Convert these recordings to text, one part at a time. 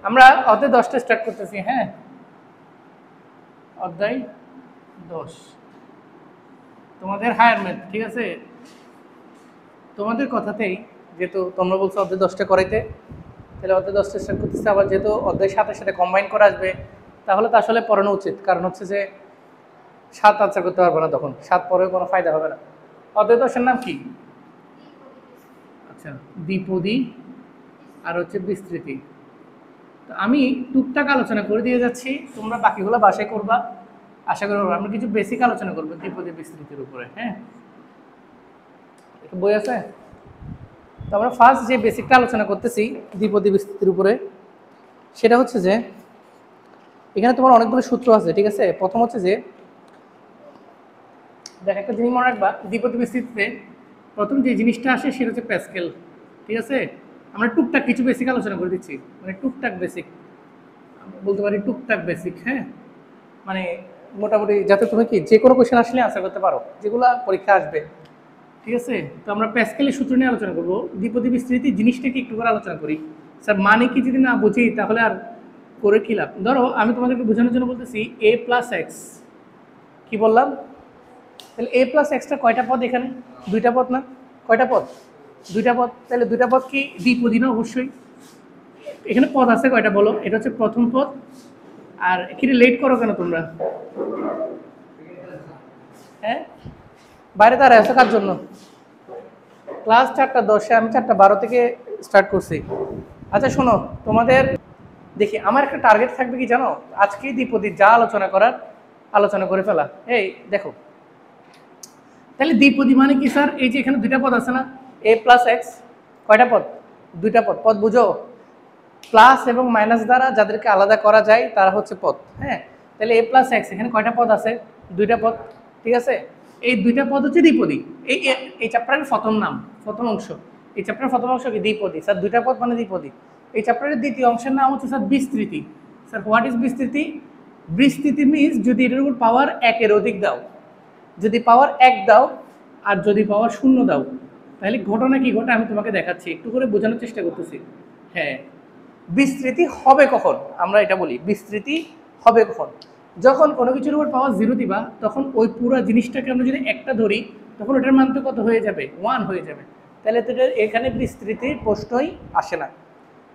আমরা অধ্যায় 10টা স্টার্ট করতেছি। হ্যাঁ, অধ্যায় 10 তোমাদের হায়ার ম্যাথ, ঠিক আছে? তোমাদের কথাতেই যেহেতু তোমরা বলছো অধ্যায় 10টা করাইতে, তাহলে অধ্যায় 10টা স্টার্ট করতেছে। আবার যেহেতু অধ্যায় 7-এর সাথে কম্বাইন করা আসবে, তাহলে তো আসলে পড়ানো উচিত। কারণ হচ্ছে যে 7 আনসার করতে পারবো না, তখন 7 পড়ে কোনো ফায়দা হবে না। অধ্যায় 10-এর নাম কি? আচ্ছা, দ্বিপদী আর হচ্ছে বিস্তৃতি। তো আমি টুকটাক আলোচনা করে দিয়ে যাচ্ছি, তোমরা বাকিগুলো বাসায় করবা। আশা করি আমরা কিছু বেসিক আলোচনা করবো দ্বিপদী বিস্তৃতির উপরে। হ্যাঁ, একটু বই আছে। তো আমরা ফার্স্ট যে বেসিকটা আলোচনা করতেছি দ্বিপদী বিস্তৃতির উপরে, সেটা হচ্ছে যে এখানে তোমার অনেকগুলো সূত্র আছে, ঠিক আছে? প্রথম হচ্ছে যে দেখ, একটা জিনিস মনে রাখবা, দ্বিপদী বিস্তৃতিতে প্রথম যে জিনিসটা আসে সেটা হচ্ছে প্যাসকেল, ঠিক আছে? আমরা টুকটাক কিছু বেসিক আলোচনা করে দিচ্ছি, মানে টুকটাক বেসিক বলতে পারি, টুকটাক বেসিক। হ্যাঁ, মানে মোটামুটি যাতে তুমি কি যে কোনো কোয়েশ্চেন আসলে আনসার করতে পারো, যেগুলো পরীক্ষা আসবে, ঠিক আছে? তো আমরা প্যাসকেলের সূত্র নিয়ে আলোচনা করবো। দ্বিপদী বিস্তৃতি জিনিসটাকে একটু করে আলোচনা করি। স্যার মানে কি যদি না বুঝি তাহলে আর করে কি লাভ? ধরো আমি তোমাদেরকে বোঝানোর জন্য বলতেছি a প্লাস এক্স, কি বললাম? তাহলে a প্লাস এক্সটা কয়টা পদ এখানে? দুইটা পদ না? কয়টা পদ? দুইটা পদ। তাহলে দুইটা পদ কি দ্বিপদী না? অবশ্যই। এখানে পদ আছে কয়টা বলো? এটা হচ্ছে প্রথম পদ। আর কি লেট করো কেন তোমরা? হ্যাঁ, বাইরে দাঁড়ায় আছো কার জন্য? ক্লাস 4:10, আমি 4:12 থেকে স্টার্ট করছি। আচ্ছা শোনো, তোমাদের দেখি আমার একটা টার্গেট থাকবে কি জানো? আজকে দ্বিপদী যা আলোচনা করার আলোচনা করে ফেলা। এই দেখো, তাহলে দ্বিপদী মানে কি স্যার? এই যে এখানে দুইটা পদ আছে না, a প্লাস এক্স, কয়টা পদ? দুইটা পদ। পদ বুঝো? প্লাস এবং মাইনাস দ্বারা যাদেরকে আলাদা করা যায় তারা হচ্ছে পদ। হ্যাঁ, তাহলে a প্লাস এক্স, এখানে কয়টা পদ আছে? দুইটা পদ, ঠিক আছে? এই দুইটা পদ হচ্ছে দ্বিপদী। এই চ্যাপ্টারের প্রথম নাম, প্রথম অংশ, এই চ্যাপ্টারের প্রথম অংশ কি? দ্বিপদী। স্যার দুইটা পদ মানে দ্বিপদী। এই চ্যাপ্টারের দ্বিতীয় অংশের নাম হচ্ছে স্যার বিস্তৃতি। স্যার হোয়াট ইজ বিস্তৃতি? বিস্তৃতি মিনস যদি এটার উপর পাওয়ার 1-এর অধিক দাও, যদি পাওয়ার 1 দাও আর যদি পাওয়ার 0 দাও, তাহলে ঘটনা কি ঘটে আমি তোমাকে দেখাচ্ছি, একটু করে বোঝানোর চেষ্টা করতেছি। হ্যাঁ, বিস্তৃতি হবে কখন? আমরা এটা বলি বিস্তৃতি হবে কখন? যখন কোনো কিছুর উপর পাওয়ার 0 দিবা, তখন ওই পুরো জিনিসটাকে আমরা যদি একটা ধরি, তখন ওটার মান তো কত হয়ে যাবে? 1 হয়ে যাবে। তাহলে তো এখানে বিস্তৃতির প্রশ্নই আসে না।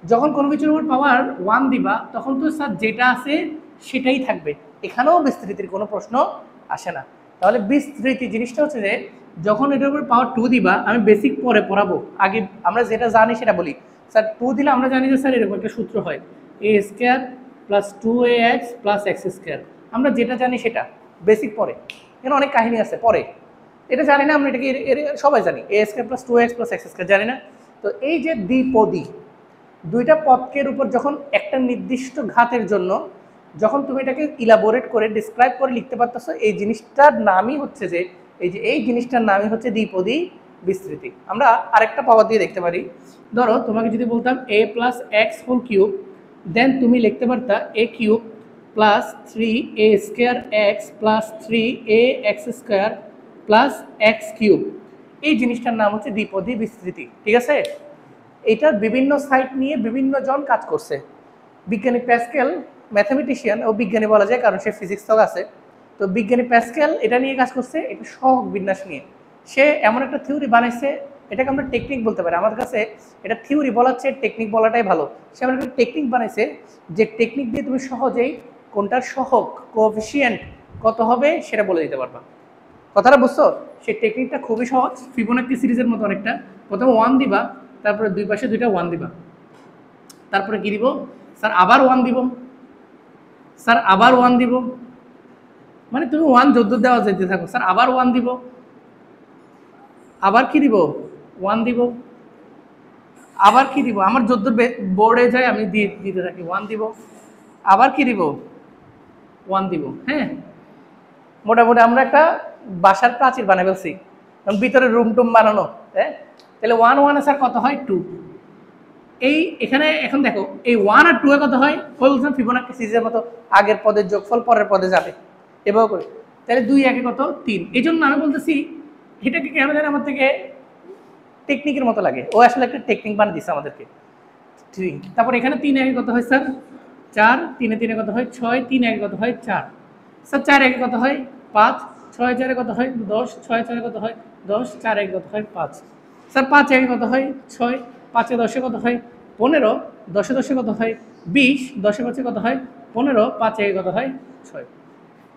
যখন কোনো কিছুর উপর পাওয়ার 1 দিবা, তখন তো স্যার যেটা আছে সেটাই থাকবে, এখানেও বিস্তৃতির কোনো প্রশ্ন আসে না। তাহলে বিস্তৃতি জিনিসটা হচ্ছে যে যখন এটার উপর পাওয়ার 2 দিবা, আমি বেসিক পরে পড়াবো, আগে আমরা যেটা জানি সেটা বলি। স্যার 2 দিলে আমরা জানি যে স্যার এরকম একটা সূত্র হয়, a square plus 2ax plus x square. আমরা যেটা জানি সেটা বেসিক পরে, এখানে অনেক কাহিনী আছে পরে, এটা জানি না আমরা, এটাকে সবাই জানি, a square plus 2x plus x square, জানি না? তো এই যে দ্বিপদী, দুইটা পদকের উপর যখন একটা নির্দিষ্ট ঘাতের জন্য যখন তুমি এটাকে ইলাবোরেট করে ডিসক্রাইব করে লিখতে পারতেছো, এই জিনিসটার নামই হচ্ছে যে এই জিনিসটার নামই হচ্ছে দ্বিপদী বিস্তৃতি। আমরা আরেকটা পাওয়ার দিয়ে দেখতে পারি। ধরো তোমাকে যদি বলতাম a plus x whole cube, then তুমি লিখতে পারতা a cube plus 3a square x plus 3a x square plus x cube. এই জিনিসটার নাম হচ্ছে দ্বিপদী বিস্তৃতি, ঠিক আছে? এটার বিভিন্ন সাইট নিয়ে বিভিন্ন জন কাজ করছে। বিজ্ঞানী প্যাসকেল ম্যাথামেটিশিয়ান ও বিজ্ঞানী বলা যায়, কারণ সে ফিজিক্স তো আছে। তো বিজ্ঞানী প্যাসকেল এটা নিয়ে কাজ করছে, এটা সহগ বিন্যাস নিয়ে। সে এমন একটা থিওরি বানাইছে, এটাকে আমরা টেকনিক বলতে পারি। আমার কাছে এটা থিওরি বলার চেয়ে টেকনিক বলাটাই ভালো। সে এমন একটা টেকনিক বানাইছে যে টেকনিক দিয়ে তুমি সহজেই কোনটার সহগ কোএফিসিয়েন্ট কত হবে সেটা বলে দিতে পারবা। কথাটা বুঝছো? সেই টেকনিকটা খুবই সহজ, ফিবোনাক্সি সিরিজের মতো অনেকটা। প্রথমে 1 দিবা, তারপরে দুই পাশে দুইটা 1 দিবা, তারপরে কি দিব? স্যার আবার 1 দিব, স্যার আবার 1 দিব, মানে তুমি 1 যদ্দ দেওয়া যেতে থাকো। স্যার আবার 1 দিব, আবার কি দিব? 1 দিব, আবার কি দিব? আমার যদ্দ বোর্ডে যায় আমি দিতে থাকি, 1 দিব, আবার কি দিব? 1 দিব। হ্যাঁ, মোটামুটি আমরা একটা বাসার প্রাচীর বানাই ফেলছি, ভিতরে রুম টুম বানানো। হ্যাঁ, তাহলে 1 1 স্যার কত হয়? 2। এই এখানে এখন দেখো, এই 1 আর 2 এ কত হয়? বলছিলাম ফিবোনাক্সি সিরিজের মতো, আগের পদের যোগফল পরের পদে যাবে, এভাবে করে। তাহলে 2 1 কত? 3। এই জন্য আমি বলতেছি এটাকে কেন জানি আমার থেকে টেকনিকের মতো লাগে। ও আসলে একটা টেকনিক বানিয়ে দিচ্ছে আমাদেরকে। 3। তারপর এখানে 3 একে কত হয় স্যার 4, 3 এ 3 এ কত হয় 6, 3 একে কত হয় 4 স্যার, 4 একে কত হয় 5, 6 4 এ কত হয় 10, 6 4 এ কত হয় 10, 4 একে কত হয় 5 স্যার, 5 একে কত হয় 6, 5 এ 10 এ কত হয় 15, 10 এ 10 এ কত হয় 20, 10 এ 5 এ কত হয় 15, 5 একে কত হয় 6।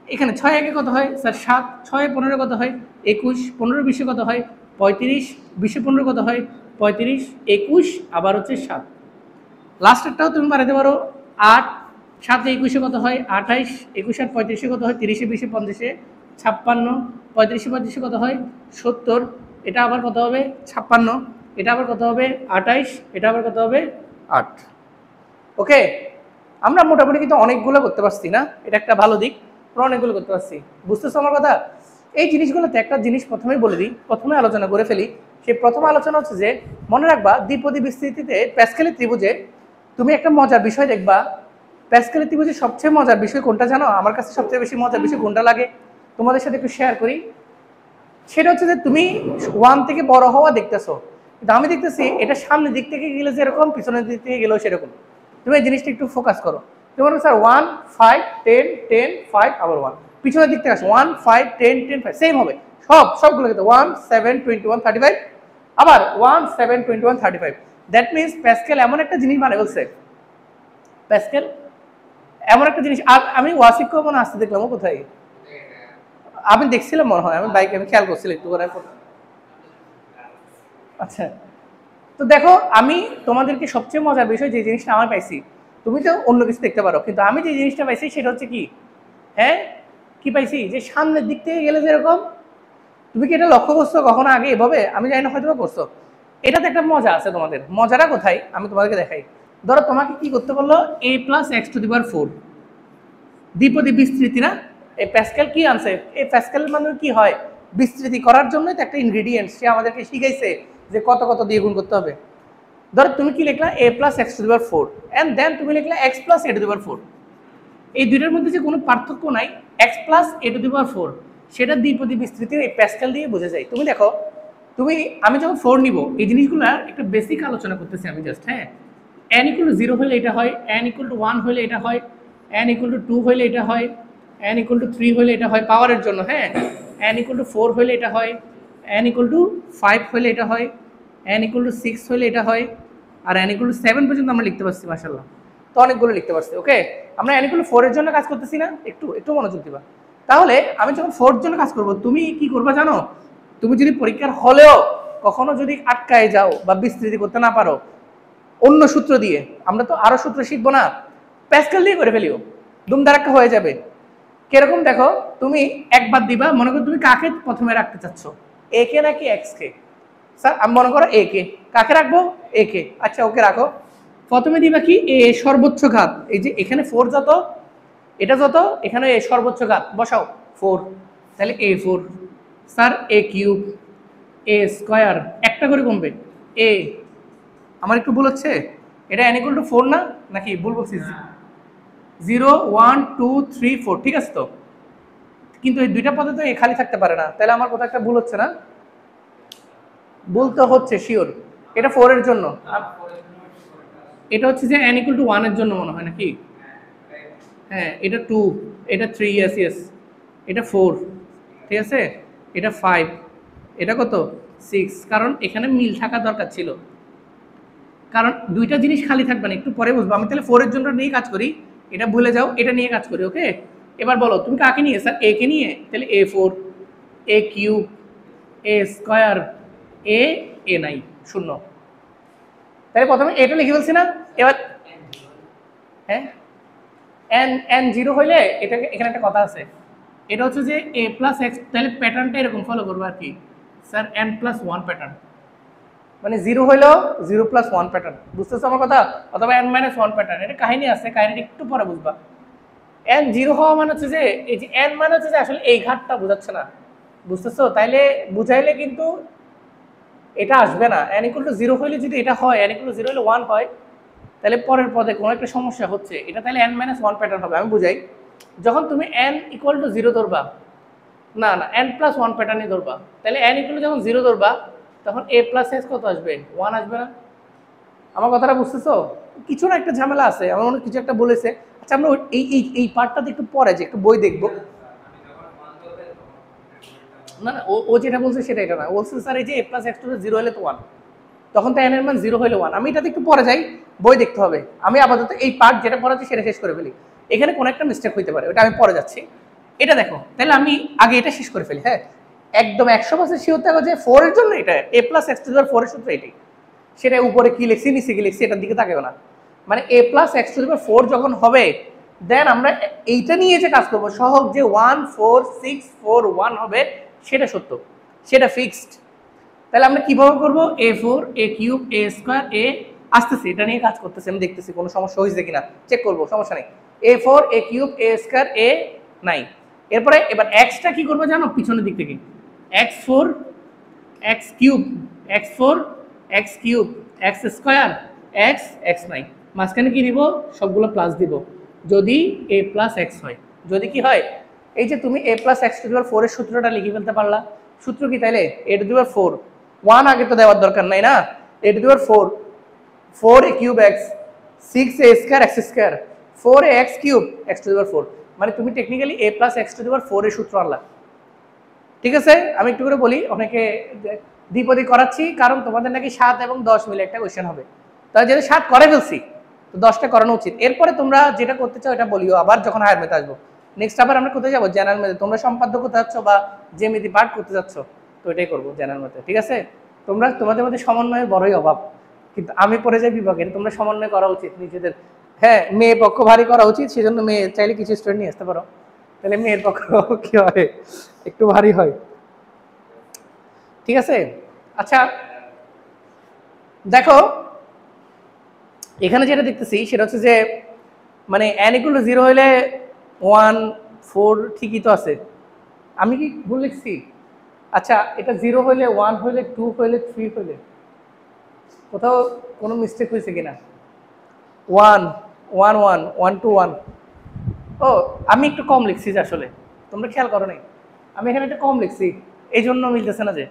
এখানে 6 একে কত হয় স্যার 7, 6 এ 15 কত হয় 21, 15 20 কত হয় 35, 20 15 কত হয় 35, 21 আবার হচ্ছে 7। লাস্টেরটাও তুমি বানাতে পারো 8, 7 এ 21 কত হয় 28, 21 আর 35 কত হয় 30, 20 50, 56, 35 35 কত হয় 70, এটা আবার কত হবে 56, এটা আবার কত হবে 28, এটা আবার কত হবে 8। ওকে, আমরা মোটামুটি কিন্তু অনেকগুলো করতে পারছি না, এটা একটা ভালো দিক, আমরা অনেকগুলো করতে পারছি। বুঝতেছো আমার কথা? এই জিনিসগুলোতে একটা জিনিস প্রথমেই বলে দিই, প্রথমে আলোচনা করে ফেলি। সেই প্রথম আলোচনা হচ্ছে যে মনে রাখবা দ্বিপদী বিস্তৃতিতে প্যাসকেলের ত্রিভুজে তুমি একটা মজার বিষয় দেখবা। প্যাসকেলের ত্রিভুজে সবচেয়ে মজার বিষয় কোনটা জানো? আমার কাছে সবচেয়ে বেশি মজার বিষয় কোনটা লাগে তোমাদের সাথে একটু শেয়ার করি। সেটা হচ্ছে যে তুমি 1 থেকে বড় হওয়া দেখতেছো, কিন্তু আমি দেখতেছি এটা সামনের দিক থেকে গেলে যেরকম পিছনের দিক থেকে গেলেও সেরকম। তুমি এই জিনিসটা একটু ফোকাস করো। তুমি বলবে স্যার 1 5 10 10 5 আবার 1, পিছনের দিক থেকে আসো 1 5 10 10 5 সেম হবে সবগুলো কিন্তু 1 7 21 35 আবার 1 7 21 35। দ্যাট মিনস প্যাসকেল এমন একটা জিনিস মানে বলছে, প্যাসকেল এমন একটা জিনিস। আর আমি ওয়াসিকও মনে আসতে দেখলাম, ও কোথায়? আমি দেখছিলাম মনে হয়, আমি বাইকে আমি খেয়াল করছিলাম একটু করে। আচ্ছা, তো দেখো আমি তোমাদেরকে সবচেয়ে মজার বিষয় যে জিনিসটা আমার পাইছি, তুমি তো অন্য কিছু দেখতে পারো, কিন্তু আমি যে জিনিসটা পাইছি সেটা হচ্ছে কি, হ্যাঁ কি পাইছি, যে সামনের দিক থেকে গেলে যেরকম। তুমি কি এটা লক্ষ্য করছো কখনো আগে এভাবে? আমি জানি না, হয়তো করছো। এটাতে একটা মজা আছে তোমাদের। মজাটা কোথায় আমি তোমাদেরকে দেখাই। ধরো তোমাকে কি করতে বললো, a + x⁴ দ্বিপদী বিস্তৃতি না? এই প্যাসকেল কি আনছে, এই প্যাসকেল মানে কি হয়, বিস্তৃতি করার জন্যই তো একটা ইনগ্রিডিয়েন্ট সে আমাদেরকে শিখাইছে যে কত কত দিয়ে গুণ করতে হবে। ধরো তুমি কি লিখলা a + x⁴ এন্ড দেন তুমি লিখলা x + a⁴। এই দুইটার মধ্যে যে কোনো পার্থক্য নাই, x + a⁴, সেটা দ্বিপদী বিস্তৃতির এই প্যাসকেল দিয়ে বোঝা যায়। তুমি দেখো, আমি যখন 4 নিব, এই জিনিসগুলো একটা বেসিক আলোচনা করতেছি আমি জাস্ট। হ্যাঁ, n = 0 হলে এটা হয়, n = 1 হলে এটা হয়, n = 2 হলে এটা হয়, n = 3 হলে এটা হয় পাওয়ারের জন্য। হ্যাঁ, n = 4 হলে এটা হয়, n = 5 হলে এটা হয়, n = 6 হলে এটা হয়, আর n = 7 পর্যন্ত আমরা লিখতে পারছি মাশাআল্লাহ। তো অনেকগুলো লিখতে পারছি। ওকে, আমরা n = 4 এর জন্য কাজ করতেছি না? একটু একটু মনোযোগ দিবা। তাহলে আমি যখন 4 এর জন্য কাজ করব, তুমি কি করবা জানো? তুমি যদি পরীক্ষার হলেও কখনো যদি আটকায় যাও বা বিস্তৃতি করতে না পারো অন্য সূত্র দিয়ে, আমরা তো আরো সূত্র শিখবো না, প্যাসকেল দিয়ে করে ফেলিও, দুমদারাক্কা হয়ে যাবে। কিরকম দেখো, তুমি একবার দিবা, মনে করো তুমি কাকে প্রথমে রাখতে চাচ্ছ, এ কে নাকি এক্স কে? স্যার আমি মনে করো এ কে, কাকে রাখবো? এ কে। আচ্ছা ওকে রাখো। প্রথমে দিবা কি, এ সর্বোচ্চ ঘাত, এই যে এখানে 4 যত, এটা যত, এখানে এ সর্বোচ্চ ঘাত বসাও 4, তাহলে a4। স্যার a³ a² একটা করে কমবে এ। আমার একটু ভুল হচ্ছে, এটা n = 4 না, নাকি ভুল বলছি? 0 1 2 3 4 ঠিক আছে তো, কিন্তু এই দুইটা পদে তো এ খালি থাকতে পারে না, তাহলে আমার কোথাও একটা ভুল হচ্ছে না? ভুল তো হচ্ছে শিওর। এটা 4 এর জন্য, এটা হচ্ছে যে n = 1 এর জন্য মনে হয় নাকি? হ্যাঁ, এটা 2, এটা 3, ইয়েস ইয়েস, এটা 4 ঠিক আছে, এটা 5, এটা কত 6, কারণ এখানে মিল থাকা দরকার ছিল, কারণ দুইটা জিনিস খালি থাকবে না, একটু পরে বুঝবো। আমি তাহলে 4 এর জন্য নিয়ে কাজ করি, এটা ভুলে যাও, এটা নিয়ে কাজ করি। ওকে, এবার বলো তুমি কাকে নিয়ে? স্যার এ কে নিয়ে, তাহলে a4 a³ a² এ নাই 0। তাহলে প্রথমে এটা লিখে ফেলছি না? এবার হ্যাঁ, n 0 হইলে এটা, এখানে একটা কথা আছে, এটা হচ্ছে যে a + x, তাহলে প্যাটার্নটা এরকম ফলো করবো আর কি স্যার, n+1 প্যাটার্ন, মানে 0 হইলো 0 + 1 প্যাটার্ন। বুঝতেছো আমার কথা? অথবা n-1 প্যাটার্ন। এটা কাহিনী আছে, কাহিনীটা একটু পরে বুঝবা। n 0 হওয়া মানে হচ্ছে যে, এই যে n মানে হচ্ছে যে আসলে এই ঘাতটা বোঝাচ্ছে না, বুঝতেছো? তাইলে বুঝাইলে কিন্তু এটা আসবে না। n = 0 হইলে যদি এটা হয়, n = 0 হলে 1 হয়, তাহলে পরের পদে কোনো একটা সমস্যা হচ্ছে, এটা তাহলে n-1 প্যাটার্ন হবে। আমি বুঝাই, যখন তুমি n = 0 ধরবা, না না n+1 প্যাটার্নই ধরবা, তাহলে n যখন 0 ধরবা, তখন a + s কত আসবে? 1 আসবে না? আমার কথাটা বুঝতেছো? কিছু না একটা ঝামেলা আছে, আমার মনে হয় কিছু একটা বলেছে। আচ্ছা আমরা এই পার্টটাতে একটু পরে যে একটু বই দেখবো। না না, ও যেটা বলছে সেটা এটা না, ও বলছে স্যার এই যে a plus x to zero হলে তো 1, তখন তো n এর মান 0 হলে 1। আমি এটাতে একটু পরে যাই, বই দেখতে হবে। আমি আপাতত এই পার্ট যেটা পড়াচ্ছি সেটা শেষ করে ফেলি। এখানে কোনো একটা মিস্টেক হইতে পারে, ওটা আমি পরে যাচ্ছি। এটা দেখো, তাহলে আমি আগে এটা শেষ করে ফেলি। হ্যাঁ, একদম 100% শিওর থাকো যে 4 এর জন্য এটা a plus x to the power 4 এর সূত্র এটাই। সেটা উপরে কি লিখছি নিচে কি লিখছি এটার দিকে তাকাও না। মানে a plus x to the power 4 যখন হবে, দেন আমরা এইটা নিয়ে যে কাজ করবো সহজ, যে 1 4 6 4 1 হবে, সেটা সত্য, সেটা ফিক্সড। তাহলে আমরা কিভাবে করব, a4 a cube a square a, আসতেছে এটা নিয়ে কাজ করতেছে, আমি দেখতেছি কোনো সমস্যা হয়েছে কিনা চেক করব, সমস্যা নেই। a4 a cube a square a নাই। এরপরে এবার xটা কি করব জানো, পিছনের দিক থেকে x4 x cube x4 x cube x square x x নাই, মাঝখানে কি দিব, সবগুলো প্লাস দিব যদি a প্লাস x হয়। যদি কি হয়, এই যে তুমি a plus x to the power 4 এর সূত্রটা লিখে ফেলতে পারলা। সূত্র কি তাইলে, a টু দি পাওয়ার 4, 1 আগে তো দেওয়ার দরকার নাই না, a to the power 4 4 a cube x 6 a square x square 4 a x cube x to the power 4, মানে তুমি technically a plus x to the power 4 এর সূত্র আনলা। ঠিক আছে, আমি একটু করে বলি, অনেকে দ্বিপদী করাচ্ছি কারণ তোমাদের নাকি 7 এবং 10 মিলে একটা কোশ্চেন হবে, তাই যেহেতু 7 করে ফেলছি তো 10টা করানো উচিত। এরপরে তোমরা যেটা করতে চাও এটা বলিও আবার যখন হায়ার মেথে আসবো। নেক্সট আবার আমরা কোথায় যাবো, জেনারেল মেথে। তোমরা সম্পাদ্য করতে যাচ্ছ বা জ্যামিতি পাঠ করতে যাচ্ছ, তো এটাই করবো জেনারেল মেথে। ঠিক আছে, তোমরা তোমাদের মধ্যে সমন্বয়ের বড়ই অভাব, কিন্তু আমি পড়ে যাই বিভাগে, তোমরা সমন্বয় করা উচিত নিজেদের। হ্যাঁ, মেয়ে পক্ষ ভারী করা উচিত, সেজন্য মেয়ে চাইলে কিছু স্টুডেন্ট নিয়ে আসতে পারো, তাহলে মেয়ের পক্ষ কি হয়, একটু ভারী হয়। ঠিক আছে, আচ্ছা দেখো এখানে যেটা দেখতেছি সেটা হচ্ছে যে মানে n ইকুয়াল টু 0 হলে 1 4 ঠিকই তো আছে, আমি কি ভুল লিখছি? আচ্ছা এটা 0 হলে 1 হলে 2 হলে 3 হলে কোথাও কোনো মিস্টেক হয়েছে কিনা, 1 1 1 1 2 1, ও আমি একটু কম লিখছি যে, আসলে তোমরা খেয়াল করো নাই আমি এখানে একটু কম লিখছি, এই জন্য মিলতেছে না যে।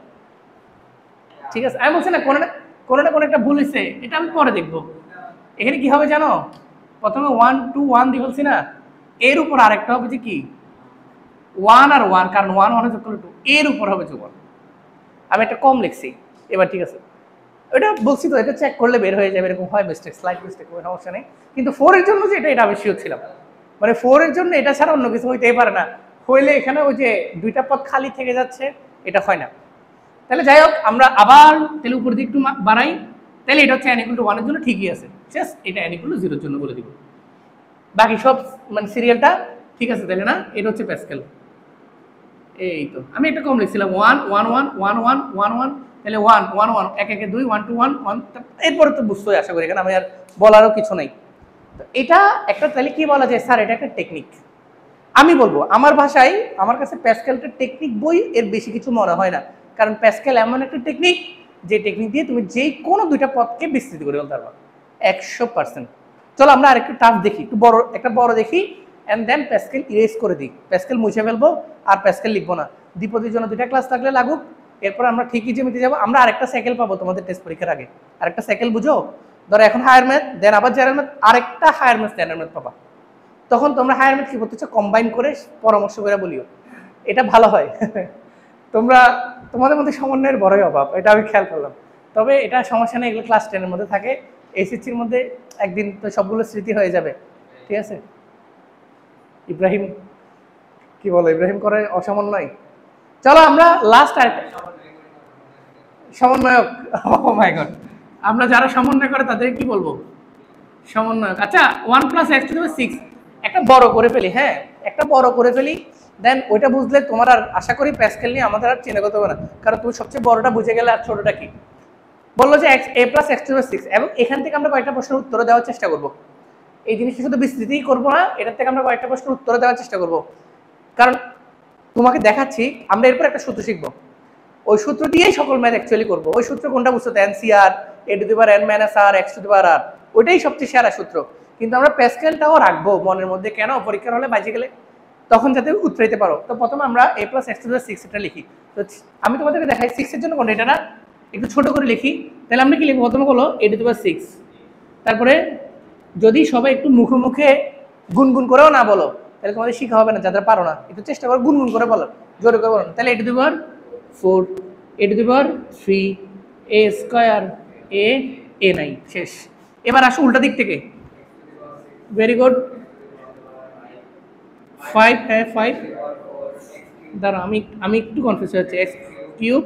ঠিক আছে, আমি বলছি না কোনো একটা ভুল হয়েছে, এটা আমি পরে দেখবো। এখানে কি হবে জানো, প্রথমে 1 2 1 দিয়ে বলছি না, এর উপর আরেকটা হবে যে কি 1 আর 1, কারণ 1 1 যোগ করলে 2, এর উপর হবে যোগ। আমি একটা কম লিখছি, এবার ঠিক আছে, ওটা বলছি তো, এটা চেক করলে বের হয়ে যাবে, এরকম হয় মিস্টেক, স্লাইড মিস্টেক, কোনো সমস্যা নেই। কিন্তু 4 এর জন্য যে এটা আমি শিওর ছিলাম, মানে 4 এর জন্য এটা ছাড়া অন্য কিছু হইতেই পারে না, হইলে এখানে ওই যে দুইটা পদ খালি থেকে যাচ্ছে, এটা হয় না। তাহলে যাই হোক, আমরা আবার তাহলে উপর দিকে একটু বাড়াই, তাহলে এটা হচ্ছে n ইকুয়াল টু 1 এর জন্য ঠিকই আছে, জাস্ট এটা n ইকুয়াল টু 0 এর জন্য বলে দিব, বাকি সব মানে সিরিয়ালটা ঠিক আছে তাহলে না। এটা হচ্ছে প্যাসকেল, এই তো আমি একটা কম লিখছিলাম 1 1 1 1 1 1 1, তাহলে 1 1 1 1 1 2 1 2 1 1, এরপরে তো বুঝতেই আশা করি, এখানে আমি আর বলারও কিছু নেই। তো এটা একটা, তাহলে কি বলা যায় স্যার এটা একটা টেকনিক। আমি বলবো আমার ভাষায়, আমার কাছে প্যাসকেলটা টেকনিক বই, এর বেশি কিছু মনে হয় না, কারণ প্যাসকেল এমন একটা টেকনিক যে টেকনিক দিয়ে তুমি যেই কোনো দুইটা পদকে বিস্তৃত করে ফেলতে পারবা 100%। চলো আমরা আরেকটু টাফ দেখি, একটু বড় একটা বড় দেখি, অ্যান্ড দেন প্যাসকেল ইরেজ করে দিই, প্যাসকেল মুছে ফেলবো আর প্যাসকেল লিখবো না। দ্বিপদীর জন্য দুইটা ক্লাস লাগলে লাগুক, এরপর আমরা ঠিকই জ্যামিতি যাবো। আমরা আরেকটা সাইকেল পাবো তোমাদের টেস্ট পরীক্ষার আগে, আরেকটা সাইকেল বুঝো, ধরো এখন হায়ার ম্যাথ, দেন আবার জেনারেল ম্যাথ, আরেকটা হায়ার ম্যাথ জেনারেল ম্যাথ পাবা। তখন তোমরা হায়ার ম্যাথ কি করতেছো, কম্বাইন করে পরামর্শ করে বলিও, এটা ভালো হয়। তোমরা তোমাদের মধ্যে সমন্বয়ের বড়ই অভাব, এটা আমি খেয়াল করলাম। তবে এটা সমস্যা নেই, এগুলো ক্লাস 10 এর মধ্যে থাকে, এসএসসির মধ্যে একদিন তো সবগুলো স্মৃতি হয়ে যাবে। ঠিক আছে, ইব্রাহিম কি বলো, ইব্রাহিম করে অসমন্বয়। চলো আমরা লাস্ট আরেকটা সমন্বয়ক, ও মাই গড, আমরা যারা সমন্বয় করে তাদের কি বলবো, সমন্বয়ক। আচ্ছা 1 plus x to the power 6 একটা বড় করে ফেলি, হ্যাঁ একটা বড় করে ফেলি, দেন ওইটা বুঝলে তোমার আর আশা করি প্যাসকেল নিয়ে আমাদের আর চিন্তা করতে হবে না, কারণ তুমি সবচেয়ে বড়টা বুঝে গেলে আর ছোটটা কি। বললো যে a plus x to the power 6, এবং এখান থেকে আমরা কয়েকটা প্রশ্নের উত্তর দেওয়ার চেষ্টা করবো। এই জিনিসটা শুধু বিস্তৃতিই করবো না, এটার থেকে আমরা কয়েকটা প্রশ্নের উত্তর দেওয়ার চেষ্টা করবো, কারণ তোমাকে দেখাচ্ছি আমরা এরপর একটা সূত্র শিখবো, ওই সূত্র দিয়েই সকল ম্যাথ অ্যাকচুয়ালি করবো। ওই সূত্র কোনটা বুঝতে, NCR a to the power n minus r x to the power r, ওইটাই সবচেয়ে সেরা সূত্র। কিন্তু আমরা প্যাসকেলটাও রাখবো মনের মধ্যে, কেন পরীক্ষার হলে বাজে গেলে তখন যাতে উত্তরাইতে পারো। তো প্রথমে আমরা a plus x to the power 6 এটা লিখি। তো আমি তোমাদেরকে দেখাই 6 এর জন্য কোনটা, এটা না একটু ছোট করে লিখি। তাহলে আমরা কি লিখবো, প্রথমে হলো a টু দি পাওয়ার 6 তারপরে যদি সবাই একটু মুখে মুখে গুনগুন করেও না বলো তাহলে তোমাদের শিখা হবে না, যাদের পারো না একটু চেষ্টা করো গুনগুন করে বলো, জোরে করে বলো। তাহলে এটু দিবার 4, এটু দিবার 3, এ স্কয়ার এ 9, শেষ। এবার আসো উল্টা দিক থেকে, ভেরি গুড, 5, হ্যাঁ 5, দাঁড়া আমি একটু কনফিউজ হচ্ছে, এক্স কিউব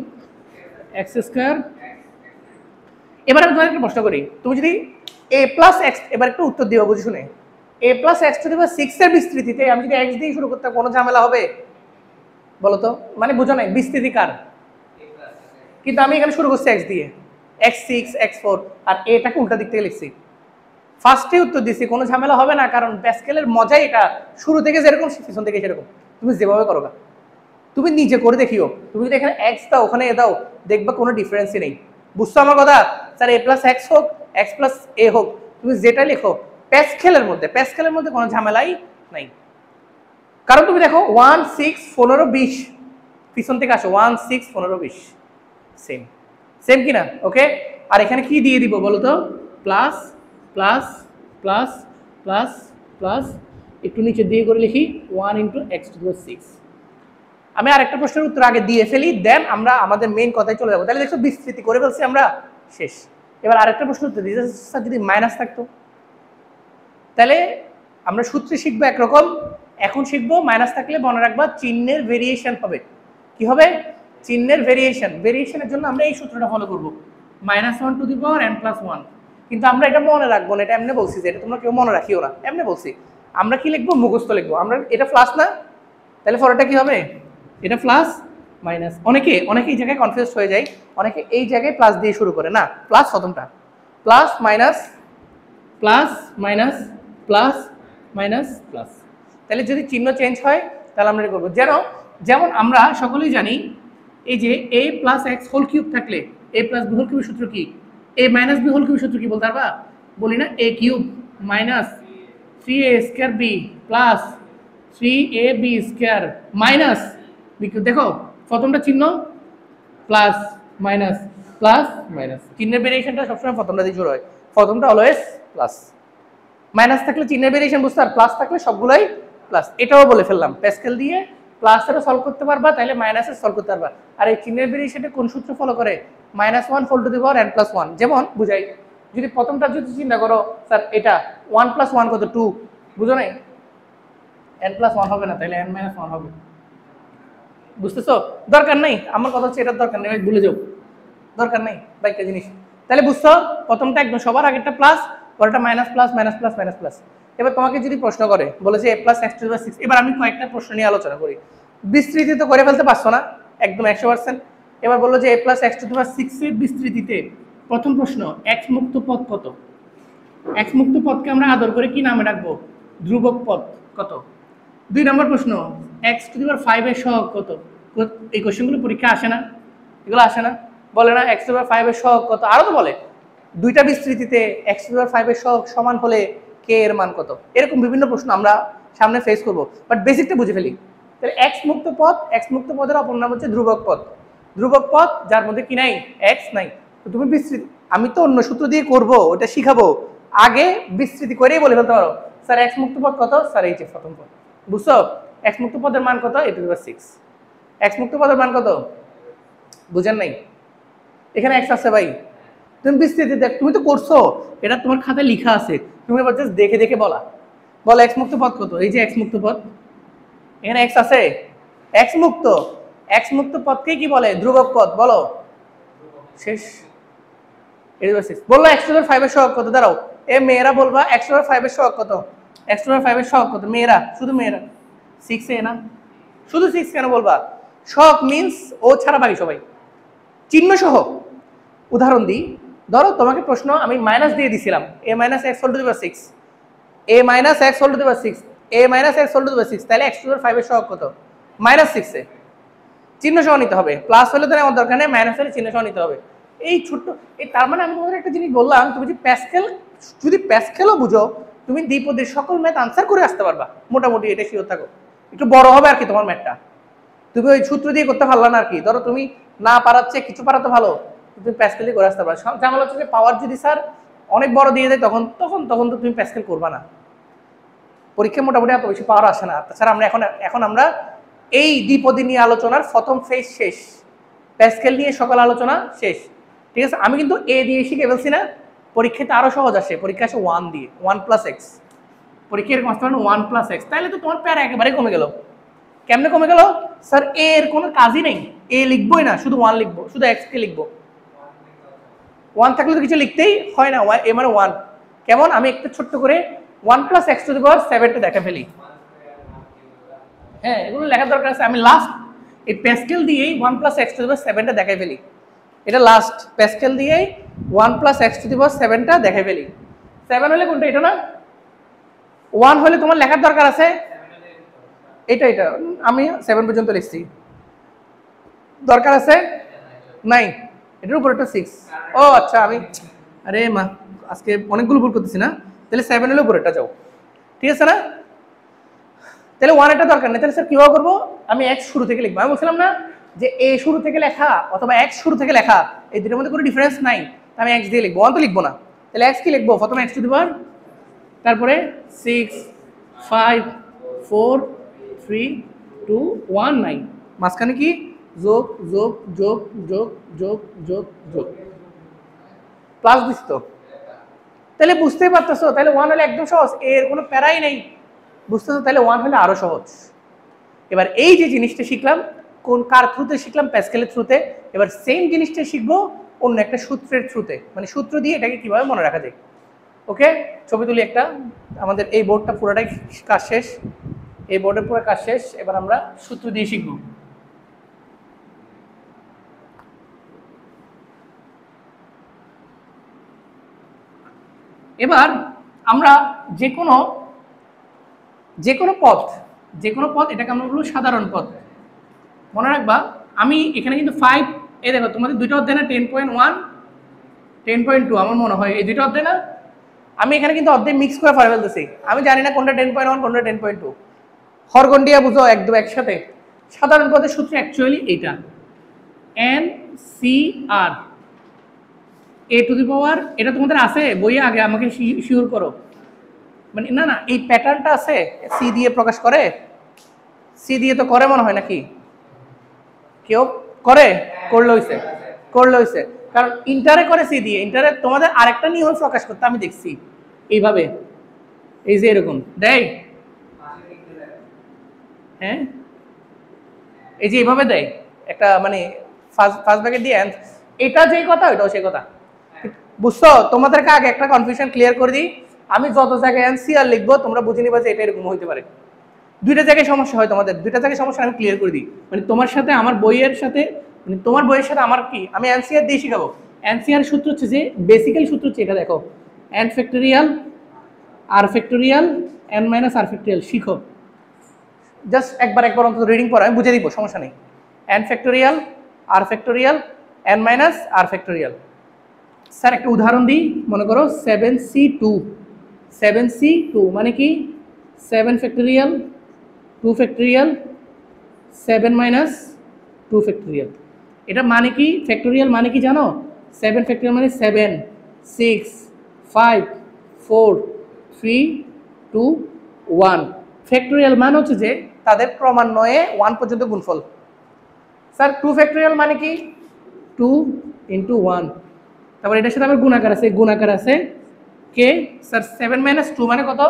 এক্স স্কয়ার। এবার আমি তোমাদের একটা প্রশ্ন করি, তুমি যদি এ প্লাস এক্স, এবার একটু উত্তর দিও বুঝে শুনে, এ plus x to the power 6 এর বিস্তৃতিতে আমি যদি এক্স দিয়ে শুরু করতে কোনো ঝামেলা হবে বলো তো? মানে বুঝো নাই বিস্তৃতি কার, কিন্তু আমি এখানে শুরু করছি এক্স দিয়ে, x6 x4 আর এটাকে উল্টা দিক থেকে লিখছি। ফার্স্টে উত্তর দিছি, কোনো ঝামেলা হবে না, কারণ প্যাসকেলের মজাই এটা, শুরু থেকে যেরকম পিছন থেকে সেরকম, তুমি যেভাবে করো না, তুমি নিজে করে দেখিও, তুমি যদি এখানে এক্স দাও ওখানে এ দাও দেখবা কোনো ডিফারেন্সই নেই। বুঝছো আমার কথা? স্যার এ প্লাস এক্স হোক এক্স প্লাস এ হোক, তুমি যেটা লেখো প্যাসকেলের মধ্যে কোনো ঝামেলাই নাই। কারণ তুমি দেখো 1 6 15 20 পিছন থেকে আসো, 1 6 15 20 সেম কিনা? ওকে, আর এখানে কি দিয়ে দিব বলো তো? Plus plus plus plus plus, একটু নিচে দিয়ে করে লিখি 1 into x to the power 6। আমি আরেকটা প্রশ্নের উত্তর আগে দিয়ে ফেলি, দেন আমরা আমাদের মেইন কথায় চলে যাবো। তাহলে দেখছো বিস্তৃতি করে ফেলছি আমরা, শেষ। এবার আরেকটা প্রশ্নের উত্তর দিই, স্যার যদি মাইনাস থাকতো তাহলে আমরা সূত্রে শিখবো একরকম, এখন শিখবো মাইনাস থাকলে মনে রাখবা চিহ্নের ভেরিয়েশন হবে। কি হবে? চিহ্নের ভেরিয়েশনের জন্য আমরা এই সূত্রটা ফলো করবো, -1 to the power n plus 1। কিন্তু আমরা এটা মনে রাখবো না, এটা এমনি বলছি যে এটা তোমরা কেউ মনে রাখিও না, এমনি বলছি। আমরা কি লিখবো? মুখস্থ লিখবো আমরা, এটা প্লাস না, তাহলে পরেরটা কি হবে? এটা প্লাস মাইনাস। অনেকে এই জায়গায় কনফিউজ হয়ে যায়, অনেকে এই জায়গায় প্লাস দিয়ে শুরু করে, না প্লাস প্রথমটা, plus minus plus minus plus minus plus. তাহলে যদি চিহ্ন চেঞ্জ হয় তাহলে আমরা করবো, যেমন আমরা সকলেই জানি এই যে a plus x whole cube থাকলে a প্লাস বি হোল কিউবের সূত্র কি? a মাইনাস বি হোল কিউবের সূত্র কি বলতে পারবা? বলি না, a cube minus 3a square b plus 3ab square minus b cube. দেখো প্রথমটা চিহ্ন প্লাস মাইনাস প্লাস মাইনাস, চিহ্নের ভেরিয়েশনটা সবসময় প্রথমটা দিয়ে শুরু হয়, প্রথমটা অলওয়েজ প্লাস। মাইনাস থাকলে চিহ্নের ভেরিয়েশন বুঝতে, আর প্লাস থাকলে সবগুলাই প্লাস। এটাও বলে ফেললাম, প্যাসকেল দিয়ে প্লাসেরও সলভ করতে পারবা, তাহলে মাইনাসের সলভ করতে পারবা। আর এই চিহ্নের ভেরিয়েশনটা কোন সূত্র ফলো করে? -1 whole to the power n plus 1। যেমন বুঝাই, যদি প্রথমটা যদি চিন্তা করো, স্যার এটা 1 প্লাস 1 কত? 2, বুঝো নাই? n প্লাস 1 হবে না, তাহলে n মাইনাস 1 হবে। বুঝতেছো? দরকার নেই, আমার কথা হচ্ছে এটার দরকার নেই, ভুলে যাও, দরকার নেই বাইকটা জিনিস। তাহলে বুঝছো, প্রথমটা একদম সবার আগেরটা প্লাস, পরেরটা minus plus minus plus minus plus. এবার তোমাকে যদি প্রশ্ন করে বলে যে a plus x to the power 6, এবার আমি কয়েকটা প্রশ্ন নিয়ে আলোচনা করি। বিস্তৃতি তো করে ফেলতে পারছো না একদম 100%। এবার বললো যে a plus x to the power 6 এর বিস্তৃতিতে প্রথম প্রশ্ন, এক্স মুক্ত পদ কত? এক্স মুক্ত পদকে আমরা আদর করে কি নামে রাখবো? ধ্রুবক পদ কত? 2 নম্বর প্রশ্ন, এক্স টু দি পাওয়ার 5 এর সহগ কত? এই কোশ্চেনগুলো পরীক্ষা আসে না? এগুলো আসে না? বলে না এক্স টু দি পাওয়ার 5 এর সহগ কত? আরো তো বলে দুইটা বিস্তৃতিতে এক্স টু দি পাওয়ার 5 এর সহগ সমান হলে কে এর মান কত? এরকম বিভিন্ন প্রশ্ন আমরা সামনে ফেস করব, বাট বেসিকটা বুঝে ফেলি। তাহলে এক্স মুক্ত পদের অপর নাম হচ্ছে ধ্রুবক পদ যার মধ্যে কি নাই? এক্স নাই। তো তুমি বিস্তৃতি, আমি তো অন্য সূত্র দিয়ে করব, ওটা শিখাবো, আগে বিস্তৃতি করেই বলে ফেলতে পারো, স্যার এক্স মুক্ত পদ কত? স্যার এই যে প্রথম পদ। বুঝছো? এক্স মুক্ত পদের মান কত? a to the power 6। X মুক্ত পদের মান কত? বুঝেন নাই? এখানে এক্স আছে ভাই, তুমি বিস্তৃতি দেখ, তুমি তো করছো, এটা তোমার খাতায় লেখা আছে, তুমি এবার জাস্ট দেখে দেখে বলো এক্স মুক্ত পদ কত? এই যে এক্স মুক্ত পদ, এখানে এক্স আছে, এক্স মুক্ত পদকে কি বলে? ধ্রুবক পদ। বলো, শেষ। বললো এক্স টু দি পাওয়ার 5 এর সহগ কত? দাঁড়াও, এ মেয়েরা বলবা এক্স টু দি পাওয়ার 5 এর সহগ কত? এক্স টু দি পাওয়ার 5 এর সহগ কত? মেয়েরা, শুধু মেয়েরা 6 এ না, শুধু 6 কেন বলবা? সহগ মিন্স ও ছাড়া বাকি সবাই, চিহ্ন সহ। উদাহরণ দিই, ধরো তোমাকে প্রশ্ন আমি মাইনাস দিয়ে দিছিলাম, a minus x whole to the power 6, a minus x whole to the power 6, a minus x whole to the power 6, তাহলে এক্স টু দি পাওয়ার 5 এর সহগ কত? -6 এ চিহ্ন সহ নিতে হবে, প্লাস হলে তো আমার দরকার নেই, মাইনাস হলে চিহ্ন সহ নিতে হবে। এই ছোট্ট, এই তার মানে আমি তোমাদের একটা জিনিস বললাম, তুমি যদি প্যাসকেলও বুঝো, তুমি দ্বিপদীর সকল ম্যাথ আনসার করে আসতে পারবা মোটামুটি, এটা শিওর থাকো। একটু বড় হবে আর কি তোমার ম্যাথটা, তুমি ওই সূত্র দিয়ে করতে পারলা না আর কি। ধরো তুমি না পারাচ্ছে, কিছু পারাতে ভালো, তুমি প্যাসকেলই করে আসতে পারো। ঝামেলা হচ্ছে যে পাওয়ার যদি স্যার অনেক বড় দিয়ে দেয় তখন তখন তখন তো তুমি প্যাসকেল করবা না, পরীক্ষায় মোটামুটি এত বেশি পাওয়ার আসে না। তাছাড়া আমরা এখন আমরা এই দ্বিপদী নিয়ে আলোচনার প্রথম ফেজ শেষ, প্যাসকেল নিয়ে সকল আলোচনা শেষ, ঠিক আছে। আমি কিন্তু এ দিয়ে শিখে ফেলছি না, পরীক্ষাতে আরো সহজ আসে, পরীক্ষা আসে 1 দিয়ে 1+x, পরীক্ষার কনস্ট্যান্ট 1+x, তাহলে তো তোমার প্যারা একেবারে কমে গেল। কেমনে কমে গেল স্যার? এ এর কোনো কাজই নেই, এ লিখবোই না, শুধু 1 লিখবো, শুধু x কে লিখবো। 1 থাকলে তো কিছু লিখতেই হয় না, এ মানে 1। কেমন? আমি একটু ছোট্ট করে 1+x⁷ দেখা ফেলি। হ্যাঁ, এগুলো লেখার দরকার আছে। আমি লাস্ট এই প্যাসকেল দিয়েই 1+x⁷ দেখাই ফেলি। এটা লাস্ট প্যাসকেল দিয়েই 1+x⁷ দেখাই ফেলি। 7 হলে কোনটা? এটা না? 1 হলে তোমার লেখার দরকার আছে এটা এটা, আমি 7 পর্যন্ত লিখছি, দরকার আছে নাই? এটার উপর একটা 6। ও আচ্ছা, আমি আরে মা আজকে অনেকগুলো ভুল করতেছি না। তাহলে 7 হলে উপর একটা যাও, ঠিক আছে না? তাহলে 1 এটা দরকার নেই। তাহলে স্যার কিভাবে করবো? আমি x শুরু থেকে লিখবো। আমি বলছিলাম না যে a শুরু থেকে লেখা অথবা x শুরু থেকে লেখা এই দুটোর মধ্যে কোনো ডিফারেন্স নাই, আমি x দিয়ে লিখবো, 1 তো লিখবো না। তাহলে x কি লিখবো? প্রথমে x⁴, তারপরে 6 5 4 3 2 1 9, মাঝখানে কি যোগ যোগ যোগ যোগ যোগ যোগ যোগ প্লাস দিস তো। তাহলে বুঝতেই পারতেছো, তাহলে 1 হলে একদম সহজ, এর কোনো প্যারাই নেই, বুঝতেছো? তাহলে 1 হলে আরো সহজ। এবার এই যে জিনিসটা শিখলাম, কার থ্রুতে শিখলাম? প্যাসকেলের থ্রুতে। এবার সেম জিনিসটা শিখবো অন্য একটা সূত্রের থ্রুতে, মানে সূত্র দিয়ে এটাকে কিভাবে মনে রাখা যায়। ওকে, ছবি তুলি একটা। আমাদের এই বোর্ডটা পুরোটাই কাজ শেষ, এই বোর্ডের পুরো কাজ শেষ। এবার আমরা সূত্র দিয়ে শিখবো। এবার আমরা যে কোনো পদ এটাকে আমরা বলবো সাধারণ পদ। মনে রাখবা, আমি এখানে কিন্তু 5, এই দেখো তোমাদের দুইটা অধ্যায় না, 10.1 10.2, আমার মনে হয় এই দুইটা অধ্যায় না। আমি এখানে কিন্তু অধ্যায় মিক্স করে ফেলতেছি, আমি জানি না কোনটা 10.1 কোনটা 10.2। হরগন্ডিয়া বুঝো একদম একসাথে। সাধারণ পদের সূত্র অ্যাকচুয়ালি এইটা, NCR a⁴ এটা তোমাদের আছে বইয়ে? আগে আমাকে শিওর করো, মানে না না এই প্যাটার্নটা আছে, সি দিয়ে প্রকাশ করে, সি দিয়ে তো করে মনে হয় নাকি? কেউ করে? করলে হইছে, কারণ ইন্টারে করে সি দিয়ে। ইন্টারে তোমাদের আরেকটা নিয়ম প্রকাশ করতে আমি দেখছি এইভাবে, এই যে এরকম দেয়, হ্যাঁ এই যে এইভাবে দেয় একটা, মানে ফার্স্ট ব্র্যাকেট দিয়ে এটা যেই কথা ওইটাও সেই কথা, বুঝছো? তোমাদেরকে আগে একটা কনফিউশন ক্লিয়ার করে দিই, আমি যত জায়গায় NCR লিখবো তোমরা বুঝে নিবা যে এটা এরকম হইতে পারে। দুইটা জায়গায় সমস্যা হয় তোমাদের, দুইটা জায়গায় সমস্যা আমি ক্লিয়ার করে দিই। মানে তোমার সাথে আমার বইয়ের সাথে, মানে তোমার বইয়ের সাথে আমার কি, আমি NCR দিয়ে শিখাবো। NCR সূত্র হচ্ছে যে, বেসিক্যালি সূত্র হচ্ছে এটা, দেখো n factorial r factorial n - r factorial, শিখো জাস্ট একবার অন্তত রিডিং পড়ো, আমি বুঝে দিব, সমস্যা নেই। n factorial r factorial n - r factorial. Sir একটা উদাহরণ দিই, মনে করো 7c2 মানে কি 7 ফ্যাক্টোরিয়াল 2 ফ্যাক্টোরিয়াল 7 - 2 ফ্যাক্টোরিয়াল। এটা মানে কি? ফ্যাক্টোরিয়াল মানে কি জানো? 7 ফ্যাক্টোরিয়াল মানে 7 6 5 4 3 2 1। ফ্যাক্টোরিয়াল মানে হচ্ছে যে তাদের ক্রমান্বয়ে 1 পর্যন্ত গুণফল। স্যার 2 ফ্যাক্টোরিয়াল মানে কি? 2 × 1। তারপর এটার সাথে আবার গুণাকার আছে কে? স্যার 7 - 2 মানে কত?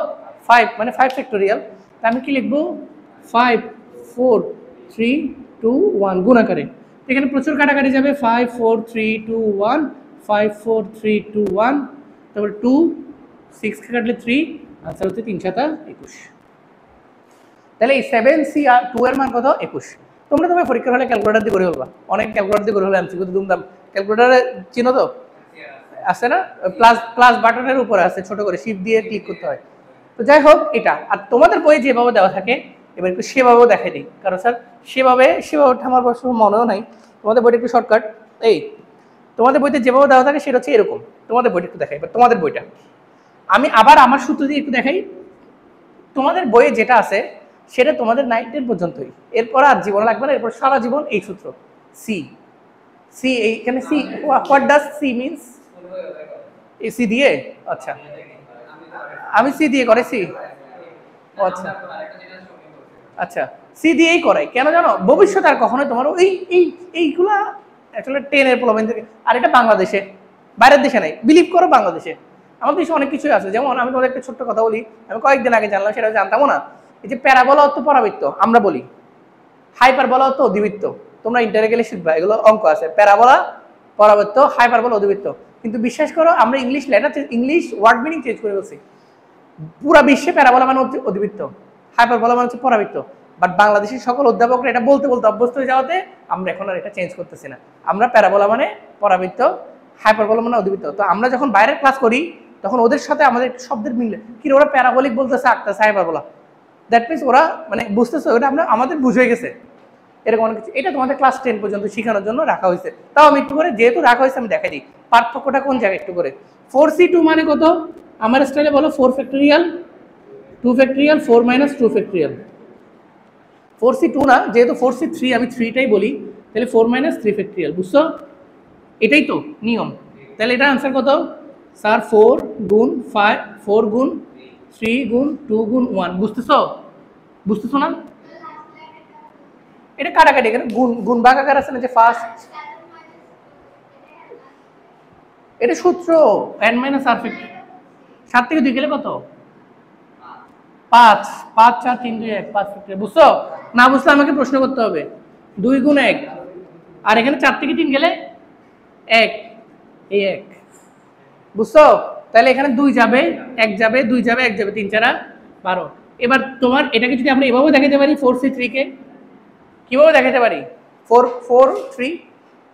5, মানে 5 ফ্যাক্টোরিয়াল। তা আমি কি লিখবো? 5 4 3 2 1 গুণাকারে। এখানে প্রচুর কাটাকাটি যাবে, 5 4 3 2 1 5 4 3 2 1, তারপর 2 6 কাটলে 3, আনসার হচ্ছে 3 × 7 = 21। তাহলে এই 7c2 এর মান কত? 21। তোমরা পরীক্ষার হলে ক্যালকুলেটর দিয়ে করে ফেলবা, অনেক ক্যালকুলেটর দিয়ে করে ফেলবা, এমসিকিউ দুমদাম। ক্যালকুলেটরে চিনো তো? আছে না, প্লাস বাটনের উপরে আছে, ছোট করে শিফট দিয়ে ক্লিক করতে হয়। তো যাই হোক, এটা আর তোমাদের বইয়ে যেভাবে দেওয়া থাকে এবার একটু সেভাবেও দেখাই দিই, কারণ স্যার সেভাবে আমার বছর মনেও নাই। তোমাদের বইটা একটু শর্টকাট, এই তোমাদের বইতে যেভাবে দেওয়া থাকে সেটা হচ্ছে এরকম। তোমাদের বইটা একটু দেখাই, তোমাদের বইটা আমি আবার আমার সূত্র দিয়ে একটু দেখাই। তোমাদের বইয়ে যেটা আছে সেটা তোমাদের 9 10 পর্যন্তই, এরপর আর জীবন লাগবে না, এরপর সারা জীবন এই সূত্র সি। এইখানে C, what does C means? C দিয়ে? আচ্ছা, আমি সি দিয়ে করেছি। আচ্ছা আচ্ছা, সি দিয়েই করাই কেন জানো, ভবিষ্যতে আর কখনোই তোমার এইগুলা আসলে 10 এর প্রবলেম থেকে। আর এটা বাংলাদেশে, বাইরের দেশে নাই, বিলিভ করো বাংলাদেশে। আমাদের দেশে অনেক কিছুই আছে, যেমন আমি তোমাদের একটা ছোট্ট কথা বলি, আমি কয়েকদিন আগে জানলাম, সেটা জানতামও না। এই যে প্যারাবোলা অর্থ পরাবৃত্ত আমরা বলি, হাইপারবোলা অর্থ অধিবৃত্ত। তোমরা ইন্টারে গেলে শিখবা, এগুলো অঙ্ক আছে, প্যারাবোলা পরাবৃত্ত, হাইপারবোলা অধিবৃত্ত। কিন্তু বিশ্বাস করো আমরা English letter, English word meaning change করে বলছি। পুরা বিশ্বে প্যারাবোলা মানে হচ্ছে অধিবৃত্ত, হাইপারবোলা মানে হচ্ছে পরাবৃত্ত। বাট বাংলাদেশের সকল অধ্যাপকরা এটা বলতে বলতে অভ্যস্ত হয়ে যাওয়াতে আমরা এখন আর এটা চেঞ্জ করতেছি না। আমরা প্যারাবোলা মানে পরাবৃত্ত, হাইপারবোলা মানে অধিবৃত্ত। তো আমরা যখন বাইরের ক্লাস করি তখন ওদের সাথে আমাদের শব্দের মিলে কি, ওরা প্যারাবোলিক বলতেছে, আঁকতেছে হাইপারবোলা, দ্যাট মিনস ওরা মানে বুঝতেছে ওটা আমরা আমাদের বুঝে গেছে, এরকম অনেক কিছু। এটা তোমাদের ক্লাস 10 পর্যন্ত শেখানোর জন্য রাখা হয়েছে। তাও আমি একটু করে, যেহেতু রাখা হয়েছে আমি দেখাই দিই পার্থক্যটা কোন জায়গায় একটু করে। 4c2 মানে কত আমার স্টাইলে বলো? 4 factorial, 2 factorial, 4 minus 2 factorial. 4c2 না, যেহেতু 4c3 আমি 3টাই বলি, তাহলে 4 মাইনাস 3 ফ্যাক্টরিয়াল। বুঝছো? এটাই তো নিয়ম। তাহলে এটা আনসার কত স্যার? 4 গুণ 5, 4 গুণ 3 গুণ 2 গুণ 1। বুঝতেছো? বুঝতেছো না? এটা কাটাকাটি, এখানে গুণ গুণ ভাগাকার আছে না, যে ফার্স্ট, এটা সূত্র n মাইনাস r ফ্যাক্টর। 7 থেকে 2 গেলে কত? 5, 5 4 3 2 1, 5 ফ্যাক্টর। বুঝছো? না বুঝলে আমাকে প্রশ্ন করতে হবে। 2 গুণ 1, আর এখানে 4 থেকে 3 গেলে 1, এই 1। বুঝছো? তাহলে এখানে 2 যাবে, 1 যাবে, 2 যাবে, 1 যাবে, 3 4 12। এবার তোমার এটাকে যদি আমরা এভাবে দেখাতে পারি, 4c3 কে কিভাবে দেখাতে পারি? 4 4 3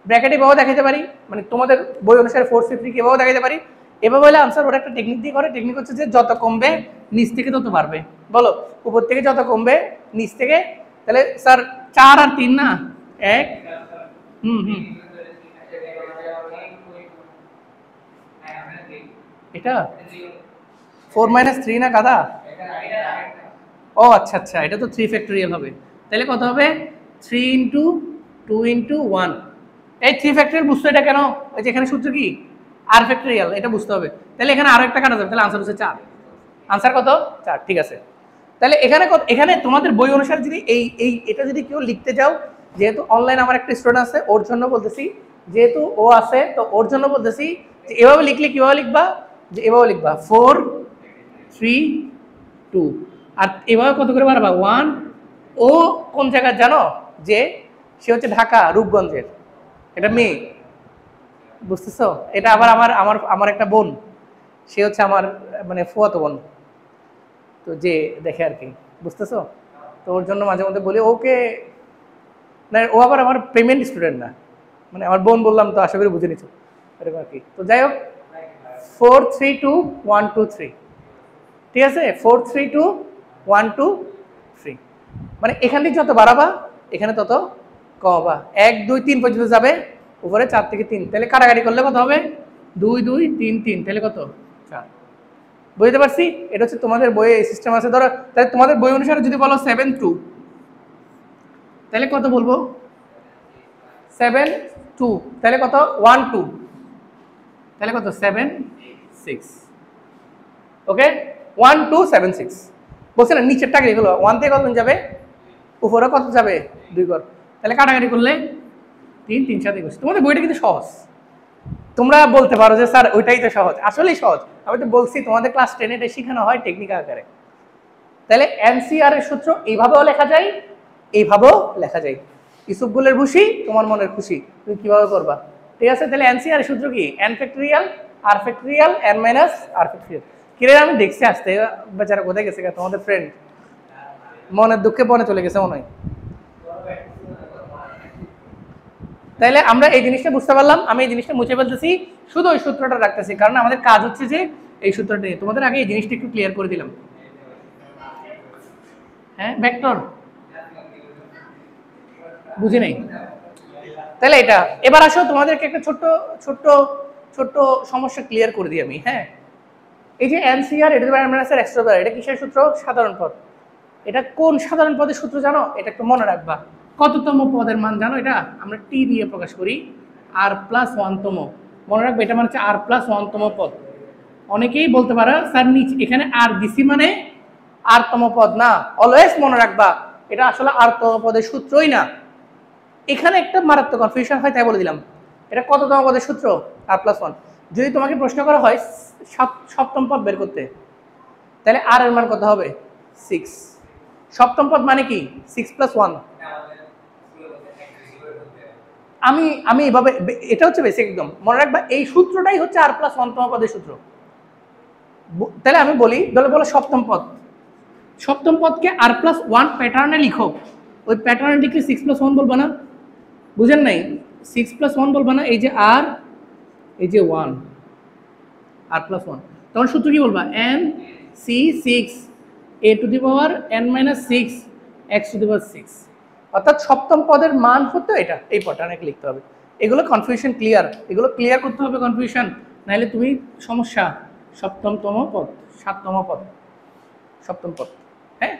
ব্র্যাকেটে এভাবে দেখাতে পারি, মানে তোমাদের বই অনুসারে 4c3 কে এভাবে দেখাতে পারি। এভাবে হলে আনসার ওরা একটা টেকনিক দিয়ে করে, টেকনিক হচ্ছে যে যত কমবে নিচ থেকে তত বাড়বে। বলো, উপর থেকে যত কমবে নিচ থেকে। তাহলে স্যার 4 আর 3 না 1, হুম হুম, এটা 4 মাইনাস 3 না গাদা? ও আচ্ছা আচ্ছা, এটা তো 3 ফ্যাক্টরিয়াল হবে। তাহলে কত হবে? 3 ইন্টু 2 ইন্টু 1। এই 3 ফ্যাক্টরিয়াল বুঝছো এটা কেন? ওই যে এখানে সূত্র কি আর ফ্যাক্টরিয়াল, এটা বুঝতে হবে। তাহলে এখানে আরো একটা কাটা যাবে, তাহলে আনসার হচ্ছে 4। আনসার কত? 4। ঠিক আছে। তাহলে এখানে এখানে তোমাদের বই অনুসারে যদি এই এটা যদি কেউ লিখতে যাও, যেহেতু অনলাইন আমার একটা স্টুডেন্ট আছে ওর জন্য বলতেছি, যেহেতু ও আছে তো ওর জন্য বলতেছি যে এভাবে লিখলে কিভাবে লিখবা, যে এভাবে লিখবা 4 3 2, আর এভাবে কত করে বাড়বা 1। ও কোন জায়গায় জানো? যে সে হচ্ছে ঢাকা রূপগঞ্জের, এটা মেয়ে। বুঝতেছো? এটা আবার আমার আমার আমার একটা বোন, সে হচ্ছে আমার মানে ফুয়াতো বোন, তো যে দেখে আর কি। বুঝতেছো? তো ওর জন্য মাঝে মধ্যে বলি ওকে, না ও আবার আমার পেমেন্ট স্টুডেন্ট না, মানে আমার বোন বললাম তো আশা করি বুঝে নিচ্ছ এরকম আর কি। তো যাই হোক 4 3 2 1 2 3, ঠিক আছে? 4 3 2 1 2 3, মানে এখান থেকে যত বাড়াবা এখানে তত কমাবা। 1 2 3 পর্যন্ত যাবে, উপরে 4 থেকে 3। তাহলে কাটাকাটি করলে কত হবে? 2 2 3 3, তাহলে কত? 4। বুঝতে পারছি? এটা হচ্ছে তোমাদের বইয়ে এই সিস্টেম আছে। ধরো তাহলে তোমাদের বই অনুসারে যদি বলো 7 2, তাহলে কত বলবো? 7 2, তাহলে কত? 1 2, তাহলে কত? 7 6। ওকে, 1 2 7 6 বলছে না, নিচের টাকা এগুলো 1 থেকে কত যাবে, উপরে কত যাবে? 2 ঘর। তাহলে কাটাকাটি করলে 3 3 7 21। তোমাদের বইটা কিন্তু সহজ। তোমরা বলতে পারো যে স্যার ওইটাই তো সহজ, আসলেই সহজ। আমি তো বলছি তোমাদের ক্লাস 10 এটা শেখানো হয় টেকনিক আকারে। তাহলে এনসিআর এর সূত্র এইভাবেও লেখা যায়, এইভাবেও লেখা যায়। ইসুফগুলের ভুসি তোমার মনের খুশি, তুমি কিভাবে করবা? ঠিক আছে? তাহলে এনসিআর এর সূত্র কি? এন ফ্যাক্টরিয়াল আর ফ্যাক্টরিয়াল এন মাইনাস আর ফ্যাক্টরিয়াল। কিরে আমি দেখছি আসতে, বেচারা কোথায় গেছে তোমাদের ফ্রেন্ড? মনের দুঃখে বনে চলে গেছে মনে হয়। তাইলে আমরা এই জিনিসটা বুঝতে পারলাম। আমি এই জিনিসটা মুছে ফেলতেছি, শুধু ওই সূত্রটা রাখতেছি, কারণ আমাদের কাজ হচ্ছে যে এই সূত্রটা নিয়ে। তোমাদের আগে এই জিনিসটা একটু ক্লিয়ার করে দিলাম। হ্যাঁ, ভেক্টর বুঝি নাই। তাহলে এটা এবার আসো তোমাদেরকে একটা ছোট্ট ছোট্ট ছোট্ট সমস্যা ক্লিয়ার করে দিই আমি। হ্যাঁ, এই যে এনসিআর এটা এক্সট্রা, এটা কিসের সূত্র? সাধারণ পদ। এটা কোন সাধারণ পদের সূত্র জানো? এটা একটু মনে রাখবা। কততম পদের মান জানো? এটা আমরা টি দিয়ে প্রকাশ করি, আর প্লাস 1 তম। মনে রাখবে এটা মানে হচ্ছে আর প্লাস 1 তম পদ। অনেকেই বলতে পারো স্যার নিচে এখানে আর দিছি মানে আর তম পদ না, অলওয়েজ মনে রাখবা এটা আসলে আর তম পদের সূত্রই না। এখানে একটা মারাত্মক কনফিউশন হয়, তাই বলে দিলাম। এটা কততম পদের সূত্র? আর প্লাস ওয়ান। যদি তোমাকে প্রশ্ন করা হয় সপ্তম পদ বের করতে, তাহলে আর এর মান কত হবে? 6। সপ্তম পদ মানে কি? 6 + 1। আমি এভাবে, এটা হচ্ছে বেসিক, একদম মনে রাখবা এই সূত্রটাই হচ্ছে আর প্লাস ওয়ান তম পদের সূত্র। তাহলে আমি বলি, বলো সপ্তম পদ। সপ্তম পদকে আর প্লাস ওয়ান প্যাটার্নে লিখো। ওই প্যাটার্নে লিখে 6 + 1 বলবো না? বুঝেন নাই? 6 + 1 বলবো না? এই যে আর, এই যে 1, আর প্লাস 1, তখন সূত্র কি বলবা? n(c)(6) a⁻n - 6 x⁻6। অর্থাৎ সপ্তম পদের মান হতো এটা, এই প্যাটার্নে লিখতে হবে। এগুলো কনফিউশন ক্লিয়ার, এগুলো ক্লিয়ার করতে হবে কনফিউশন, নাহলে তুমি সমস্যা। সপ্তমতম পদ, সাততম পদ, সপ্তম পদ, হ্যাঁ,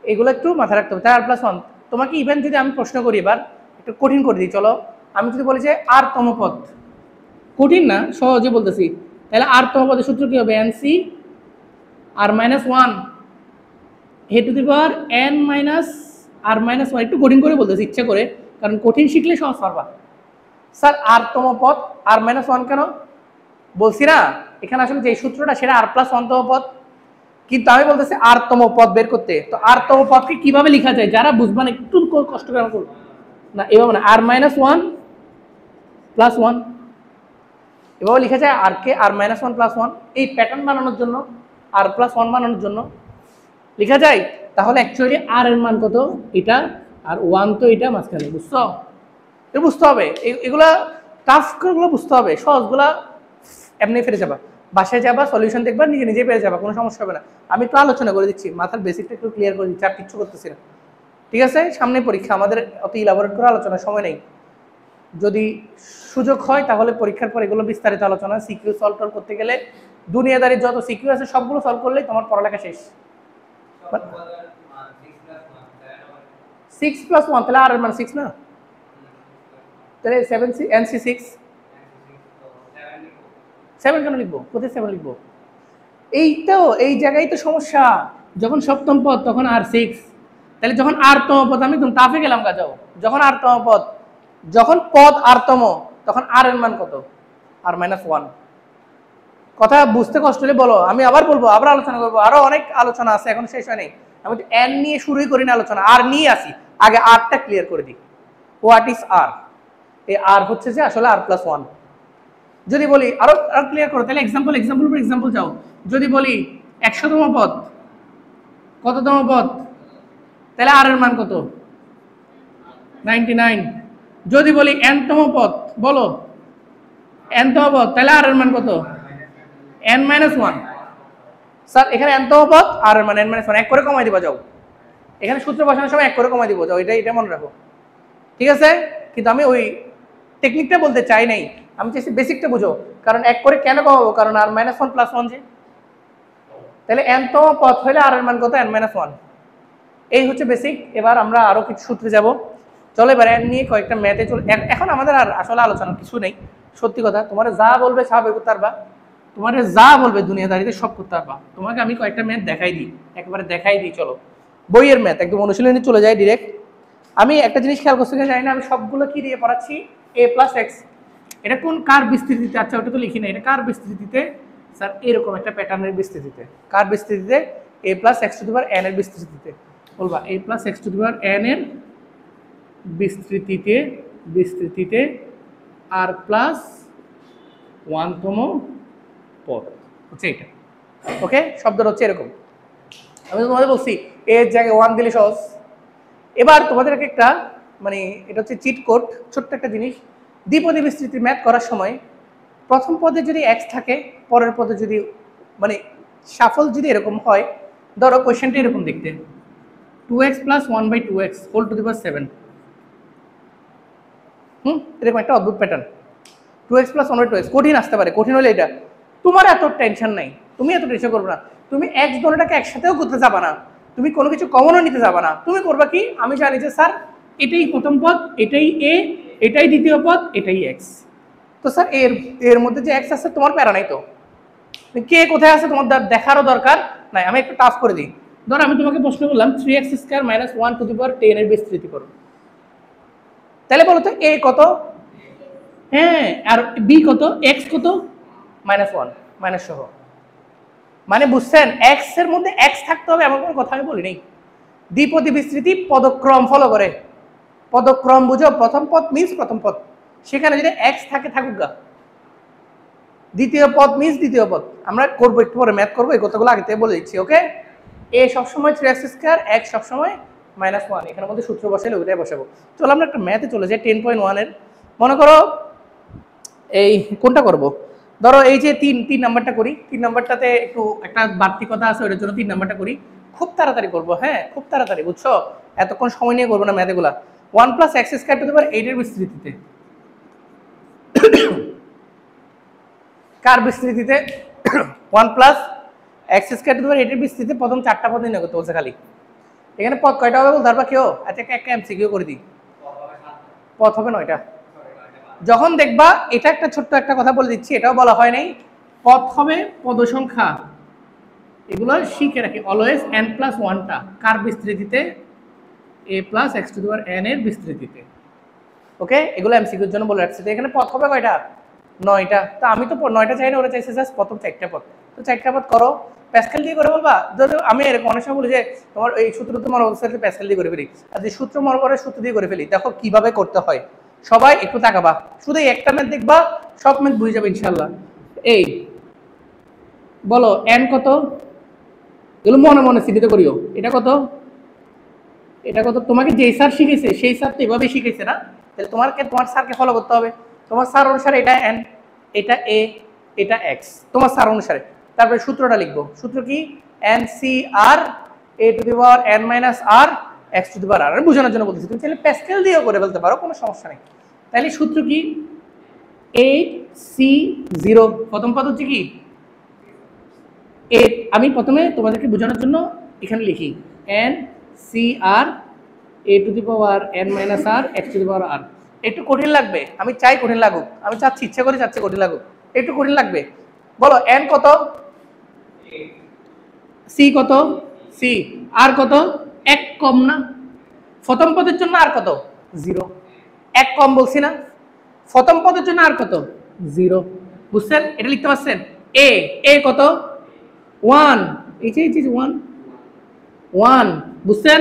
এগুলো একটু মাথায় রাখতে হবে। তাই আর প্লাস ওয়ান। তোমাকে ইভেন যদি আমি প্রশ্ন করি, এবার একটু কঠিন করে দিই, চলো। আমি যদি বলি যে আর তম পদ, কঠিন না, সহজে বলতেছি, তাহলে আর তম পদের সূত্র কি হবে? nc r-1 a⁻n-r-1। একটু কঠিন করে বলতেছি ইচ্ছা করে, কারণ কঠিন শিখলে সহজ পারবা। স্যার আর তম পদ r-1 কেন বলছি না? এখানে আসলে যে সূত্রটা সেটা আর প্লাস ওয়ান তম পদ, কিন্তু আমি বলতেছি আর তম পদ বের করতে। তো আর তম পদকে কিভাবে লেখা যায়? যারা বুঝবেন একটু কষ্ট করে আমার না, এভাবে না, r-1 + 1 এভাবে লেখা যায়। আর কে r-1 + 1 এই প্যাটার্ন বানানোর জন্য, আর প্লাস 1 বানানোর জন্য লেখা যায়। তাহলে অ্যাকচুয়ালি আর এর মান কত? এটা, আর 1 তো এটা মাঝখানে, বুঝছো? এটা বুঝতে হবে, এগুলা টাফগুলো বুঝতে হবে, সহজগুলা এমনি ফিরে যাবা, বাসায় যাবা, সলিউশন দেখবা, নিজে নিজে পেরে যাবা, কোনো সমস্যা হবে না। আমি একটু আলোচনা করে দিচ্ছি, মাথার বেসিকটা একটু ক্লিয়ার করে দিচ্ছি, আর কিচ্ছু করতেছি না, ঠিক আছে? সামনে পরীক্ষা, আমাদের অত ইলাবোরেট করে আলোচনার সময় নেই। যদি সুযোগ হয় তাহলে পরীক্ষার পর এগুলো বিস্তারিত আলোচনা, সিকিউ সলভ করতে গেলে দুনিয়াদারির যত সিকিউ আছে সবগুলো সলভ করলেই তোমার পড়ালেখা শেষ। 6 + 1, তাহলে আর এর মান 6 না? তাহলে 7c nc6 7 কেন লিখবো? কোথায় 7 লিখবো? এই তো, এই জায়গায় তো সমস্যা। যখন সপ্তম পদ তখন আর 6, তাহলে যখন আর তম পদ, আমি তুমি তাফে গেলাম কাজাও, যখন আর তম পদ, যখন পদ আর তম, তখন আর এর মান কত? r-1। কথা বুঝতে কষ্ট হলে বলো, আমি আবার বলবো, আবার আলোচনা করবো, আরো অনেক আলোচনা আছে, এখন শেষ হয় নাই। আমি তো n নিয়ে শুরুই করি না আলোচনা, আর নিয়ে আসি, আগে আরটা ক্লিয়ার করে দিই। হোয়াট ইজ আর? এই আর হচ্ছে যে আসলে আর প্লাস 1। যদি বলি আরো ক্লিয়ার করো, তাহলে এক্সাম্পল পর এক্সাম্পল যাও। যদি বলি 100তম পদ, কততম পদ? তাহলে আর এর মান কত? 99। যদি বলি n তম পদ, বলো n তম পদ, তাহলে আর এর মান কত? n-1। স্যার এখানে n তম পদ, আর এর মান n-1, এক করে কমাই দিবা যাও। এখানে সূত্র বসানোর সময় এক করে কমাই দিব যাও, এটা মনে রাখো, ঠিক আছে? কিন্তু আমি ওই টেকনিকটা বলতে চাই নাই, আমি চাইছি বেসিকটা বুঝো। কারণ এক করে কেন কমাবো? কারণ r-1 + 1 যে, তাহলে n তম পদ হলে আর এর মান কত? n-1। এই হচ্ছে বেসিক। এবার আমরা আরো কিছু সূত্রে যাব, চলো এবার n নিয়ে কয়েকটা ম্যাথে চলে। এখন আমাদের আর আসলে আলোচনা কিছু নেই, সত্যি কথা। তোমার যা বলবে সব বের করতে পারবা, তোমার যা বলবে দুনিয়াদারিতে সব করতে পারবা। তোমাকে আমি কয়েকটা ম্যাথ দেখাই দিই, একবারে দেখাই দিই, চলো। বইয়ের ম্যাথ, একদম অনুশীলনে চলে যায় ডিরেক্ট। আমি একটা জিনিস খেয়াল করতে জানি না, আমি সবগুলো কি দিয়ে পড়াচ্ছি? a + x। এটা কোন কার বিস্তৃতিতে? আচ্ছা ওটা তো লিখি না, এটা কার বিস্তৃতিতে? স্যার এরকম একটা প্যাটার্নের বিস্তৃতিতে। কার বিস্তৃতিতে? a + x⁴n এর বিস্তৃতিতে। বলবা a + x⁴n এর বিস্তৃতিতে আর প্লাস 1তম পদ হচ্ছে এটা। ওকে, শব্দটা হচ্ছে এরকম। আমি তোমাদের বলছি এর জায়গায় 1 দিলে সহজ। এবার তোমাদেরকে একটা, মানে এটা হচ্ছে চিট কোড, ছোট্ট একটা জিনিস। দ্বিপদী বিস্তৃতি ম্যাথ করার সময় প্রথম পদে যদি x থাকে, পরের পদে যদি, মানে সাফল যদি এরকম হয়, ধরো কোয়েশ্চেনটা এরকম দেখতে, 2x + 1/2x ⁴ 7। এরকম একটা অদ্ভুত প্যাটার্ন। 2x + 1/2x কঠিন আসতে পারে, কঠিন হলে এটা তোমার এত টেনশন নাই, তুমি এত টেনশন করবে না। তুমি x দোনোটাকে একসাথেও করতে যাবা না, তুমি কোনো কিছু কমনও নিতে যাবা না। তুমি করবা কি? আমি জানি যে স্যার এটাই প্রথম পদ, এটাই a, এটাই দ্বিতীয় পদ, এটাই x। তো স্যার এর মধ্যে যে x আছে তোমার প্যারা নাই তো, কে কোথায় আছে তোমার দেখারও দরকার নাই, আমি একটু টাফ করে দিই। ধর আমি তোমাকে প্রশ্ন করলাম 3x square minus 1 to the power 10 এর বিস্তৃতি করো, তাহলে বলো তো a কত, হ্যাঁ, আর b কত, x কত, -1 মাইনাস সহ। মানে বুঝছেন x এর মধ্যে x থাকতে হবে এমন কোনো কথা আমি বলি নাই। দ্বিপদী বিস্তৃতি পদক্রম ফলো করে, পদক্রম বুঝো, প্রথম পদ মিন্স প্রথম পদ, সেখানে যদি x থাকে থাকুক গা, দ্বিতীয় পদ মিন্স দ্বিতীয় পদ। আমরা করবো একটু পরে ম্যাথ করবো, এই কথাগুলো আগে থেকে বলে দিচ্ছি, ওকে। a সবসময় 3x স্কয়ার, x সবসময় -1, এখানের মধ্যে সূত্র বসাইলে ওইটাই বসাবো। চলো আমরা একটা ম্যাথে চলে যাই 10.1 এর। মনে করো এই কোনটা করব, ধরো এই যে তিন নাম্বারটা করি, 3 নাম্বারটাতে একটু একটা বাড়তি কথা আছে, ওটার জন্য 3 নাম্বারটা করি, খুব তাড়াতাড়ি করবো, হ্যাঁ খুব তাড়াতাড়ি, বুঝছো, এতক্ষণ সময় নিয়ে করবো না ম্যাথগুলা। 1 + x স্কয়ার টু দি পাওয়ার 8 এর বিস্তৃতিতে, কার বিস্তৃতিতে, 1 + x স্কয়ার টু দি পাওয়ার 8 এর বিস্তৃতিতে প্রথম 4টা পদ নির্ণয় করতে বলছে খালি। এখানে পদ কয়টা হবে বলতে পারবা কেউ? আচ্ছা একটা এমসিকিউ করে দিই, পদ হবে 9টা। যখন দেখবা, এটা একটা ছোট্ট একটা কথা বলে দিচ্ছি, এটাও বলা হয় নাই, পদ হবে পদ সংখ্যা, এগুলো শিখে রাখি, অলওয়েজ n+1টা কার বিস্তৃতিতে, a + x to the power n এর বিস্তৃতিতে, ওকে। এগুলো এমসিকিউর জন্য বলে রাখছি। এখানে পদ হবে কয়টা, 9টা। তো আমি তো 9টা চাই না, ওরা চাইছে জাস্ট প্রথম 4টা পদ, তো 4টা পদ করো, প্যাসকেল দিয়ে করে বলবা। ধরো আমি এরকম অনেক সময় বলি যে তোমার এই সূত্র তোমার অবস্থাতে প্যাসকেল দিয়ে করে ফেলি, আর যে সূত্র মনে করে সূত্র দিয়ে করে ফেলি। দেখো কিভাবে করতে হয়, সবাই একটু তাকাবা, শুধু একটা ম্যাথ দেখবা, সব ম্যাথ বুঝে যাবে ইনশাল্লাহ। এই বলো n কত, এগুলো মনে মনে সিটিতে করিও। এটা কত, এটা কত, তোমাকে যেই স্যার শিখেছে সেই স্যার তো এভাবে শিখেছে না, তাহলে তোমার স্যারকে ফলো করতে হবে। তোমার স্যার অনুসারে এটা n, এটা a, এটা x, তোমার স্যার অনুসারে। তারপরে সূত্রটা লিখবো, সূত্র কি, NCR a to the power n - r x to the power r। বোঝানোর জন্য বলতেছি, তুমি চাইলে প্যাসকেল দিয়েও করে ফেলতে পারো, কোনো সমস্যা নেই। তাহলে সূত্র কি, 8C0, প্রথম পদ হচ্ছে কি 8। আমি প্রথমে তোমাদেরকে বোঝানোর জন্য এখানে লিখি NCR a to the power n - r x to the power r। একটু কঠিন লাগবে, আমি চাই কঠিন লাগুক, আমি চাচ্ছি, ইচ্ছা করে চাচ্ছি কঠিন লাগুক, একটু কঠিন লাগবে। বলো n কত, c কত, c, r কত, 1 কম না, প্রথম পদের জন্য আর কত, 0, 1 কম বলছি না, প্রথম পদের জন্য আর কত, 0। বুঝছেন, এটা লিখতে পারছেন। a কত, 1, এই যে 1, বুঝছেন।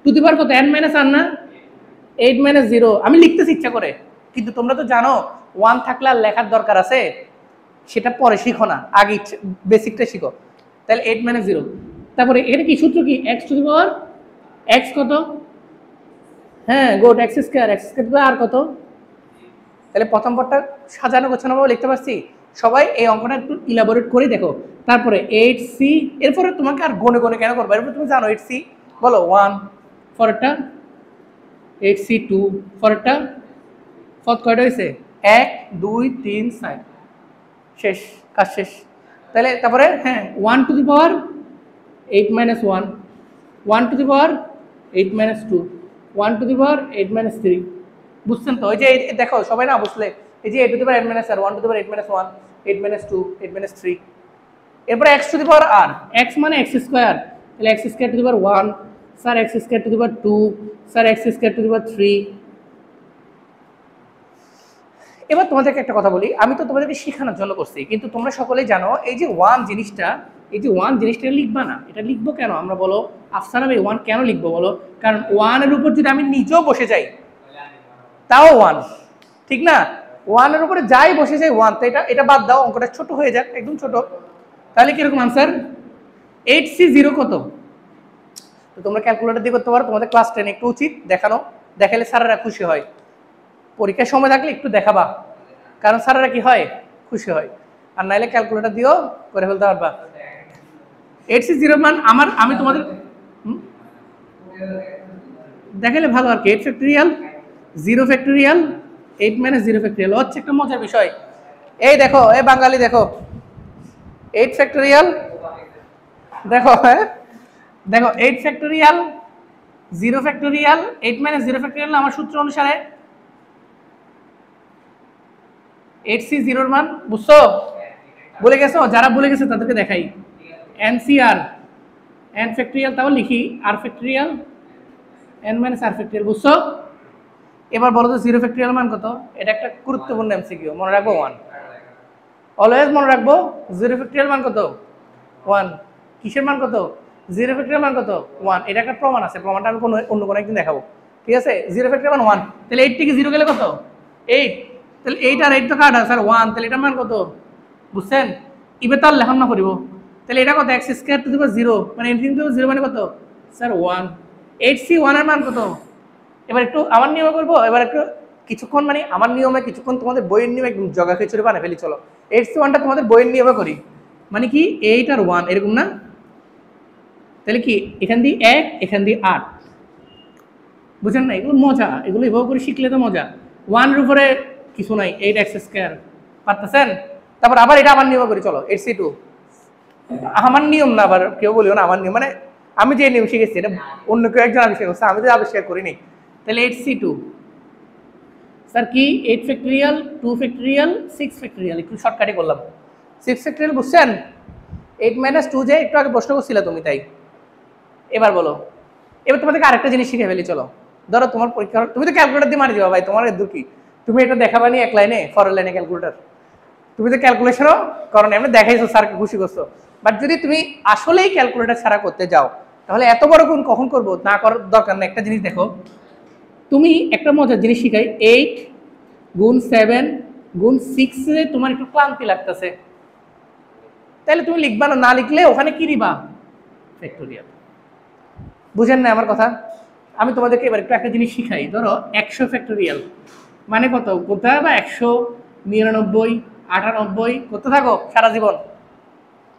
টু দি পাওয়ার কত, n - r না, 8 - 0। আমি লিখতেছি ইচ্ছা করে, কিন্তু তোমরা তো জানো 1 থাকলে আর লেখার দরকার আছে, সেটা পরে শিখো না, আগে বেসিকটা শিখো। তাহলে 8 - 0। তারপরে এটা কি সূত্র কি, x to the power x কত, হ্যাঁ গুড, x স্কয়ার আর কত। তাহলে প্রথম পদটা সাজানো গোছানো ভাবে লিখতে পারছি। সবাই এই অঙ্কটা একটু ইলাবোরেট করে দেখো। তারপরে 8C, এরপরে তোমাকে আর গনে গনে কেন করবে, এরপরে তুমি জানো 8C, বলো 1, পরেরটা 8C 2, পরেরটা পদ কয়টা হয়েছে, 1 2 3 4, শেষ, কাজ শেষ। তাহলে তারপরে হ্যাঁ 1 to the power 8 - 1, 1 to the power 8 - 2, 1 to the পাওয়ার 8 - 3। বুঝছেন তো, ওই যে দেখো সবাই না বুঝলে, এই যে 8 two the power 8 - r, 1 to the পাওয়ার 8 - 1, 8 - 2, 8 - 3, এরপরে x to the power r, x মানে x স্কয়ার, তাহলে x square to the power 1, sir x square to the power 2, sir x square to the power 3। এবার তোমাদেরকে একটা কথা বলি, আমি তো তোমাদেরকে শেখানোর জন্য করছি, কিন্তু তোমরা সকলেই জানো এই যে 1 জিনিসটা, এই যে 1 জিনিসটা লিখবা না, এটা লিখবো কেন আমরা বলো, আফসানা ভাই 1 কেন লিখবো বলো, কারণ 1 এর উপর যদি আমি নিজেও বসে যাই তাও 1, ঠিক না, 1 এর উপরে যাই বসে যাই 1, তো এটা বাদ দাও, অঙ্কটা ছোট হয়ে যাক, একদম ছোট। তাহলে কিরকম আনসার, 8C0 কত। তো তোমরা ক্যালকুলেটর দিয়ে করতে পারো, তোমাদের ক্লাস 10 একটু উচিত দেখানো, দেখালে স্যারেরা খুশি হয়, পরীক্ষার সময় থাকলে একটু দেখাবা, কারণ স্যারেরা কি হয়, খুশি হয়। আর নাইলে ক্যালকুলেটর দিয়েও করে ফেলতে পারবা। 8C0 মান আমি তোমাদের দেখালে ভালো আর কি, 8 ফ্যাক্টরিয়াল 0 ফ্যাক্টরিয়াল 8 - 0 ফ্যাক্টরিয়াল হচ্ছে একটা মজার বিষয়। এই দেখো, এই বাঙালি দেখো, 8 ফ্যাক্টরিয়াল দেখো, হ্যাঁ দেখো 8 ফ্যাক্টরিয়াল 0 ফ্যাক্টরিয়াল 8 - 0 ফ্যাক্টরিয়াল আমার সূত্র অনুসারে 8C0 এর মান, বুঝছো, বলে গেছো? যারা বলে গেছে তাদেরকে দেখাই। এনসিআর এন ফ্যাক্টরিয়াল, তাও লিখি আর ফ্যাক্টরিয়াল এন মাইনাস আর ফ্যাক্টরিয়াল, বুঝছো? এবার বলো তো জিরো ফ্যাক্টরিয়াল মান কত? এটা একটা গুরুত্বপূর্ণ এমসিকিউ, মনে রাখবো 1। অলওয়েজ মনে রাখবো জিরো ফ্যাক্টরিয়াল মান কত? 1। কিসের মান কত? জিরো ফ্যাক্টরিয়াল মান কত? 1। এটা একটা প্রমাণ আছে, প্রমাণটা আমি অন্য কোনো একদিন দেখাবো, ঠিক আছে? জিরো ফ্যাক্টরিয়াল মান 1, তাহলে 8 থেকে 0 গেলে কত? 8। তাহলে 8 আর 8 তো কাটা স্যার 1, তাহলে এটার মান কত? বুঝছেন? এবার তার লেখন না করিব, তাহলে এটা কত? x স্কয়ার টু দি পাওয়ার 0, মানে এনিথিং টু 0 মানে কত স্যার? 1। 8c1 এর মান কত? এবার একটু আমার নিয়মে করবো, এবার একটু কিছুক্ষণ মানে আমার নিয়মে, কিছুক্ষণ তোমাদের বইয়ের নিয়মে একদম জগা খিচুড়ি বানাই ফেলি। চলো 8c1টা তোমাদের বইয়ের নিয়মে করি, মানে কি 8 আর 1 এরকম না? তাহলে কি এখান দিয়ে 1, এখান দিয়ে 8, বুঝেন না? এগুলো মজা, এগুলো এভাবে করে শিখলে তো মজা। 1 এর উপরে কিছু নাই, 8x স্কয়ার, পারতেছেন? তারপর আবার এটা আমার নিয়মে করি, চলো 8c2। আমার নিয়ম না, আবার কেউ বলিও না আমার নিয়ম, মানে আমি যে নিয়ম শিখেছি এটা অন্য কেউ একজন আবিষ্কার করছে, আমি তো আবিষ্কার করিনি। তাহলে 8c2 স্যার কি 8 ফ্যাক্টরিয়াল, 2 ফ্যাক্টরিয়াল, 6 ফ্যাক্টরিয়াল, একটু শর্টকাটে করলাম। 6 ফ্যাক্টরিয়াল বুঝছেন? 8 মাইনাস 2 যে একটু আগে প্রশ্ন করছিলে তুমি, তাই। এবার বলো, এবার তোমাদেরকে আরেকটা জিনিস শিখে ফেলি, চলো। ধরো তোমার পরীক্ষা, তুমি তো ক্যালকুলেটর দিয়ে মারি দিবা ভাই, তোমার এর কি? তুমি এটা দেখাবা নি এক লাইনে, ফরের লাইনে ক্যালকুলেটর, তুমি তো ক্যালকুলেশনও করো না, এমনি দেখাইছো, স্যারকে খুশি করছো। বাট যদি তুমি আসলেই ক্যালকুলেটর ছাড়া করতে যাও, তাহলে এত বড় গুণ কখন করবো? না করার দরকার না। একটা জিনিস দেখো, তুমি একটা মজার জিনিস শিখাই, 8 গুণ 7 গুণ 6 এ তোমার একটু ক্লান্তি লাগতেছে, তাহলে তুমি লিখবা না, না লিখলে ওখানে কি দিবা? ফ্যাক্টোরিয়াল। বুঝেন না আমার কথা? আমি তোমাদেরকে এবার একটু একটা জিনিস শিখাই। ধরো 100 ফ্যাক্টোরিয়াল মানে কত? কোথায় বা 100, 99, 98 করতে থাকো সারা জীবন,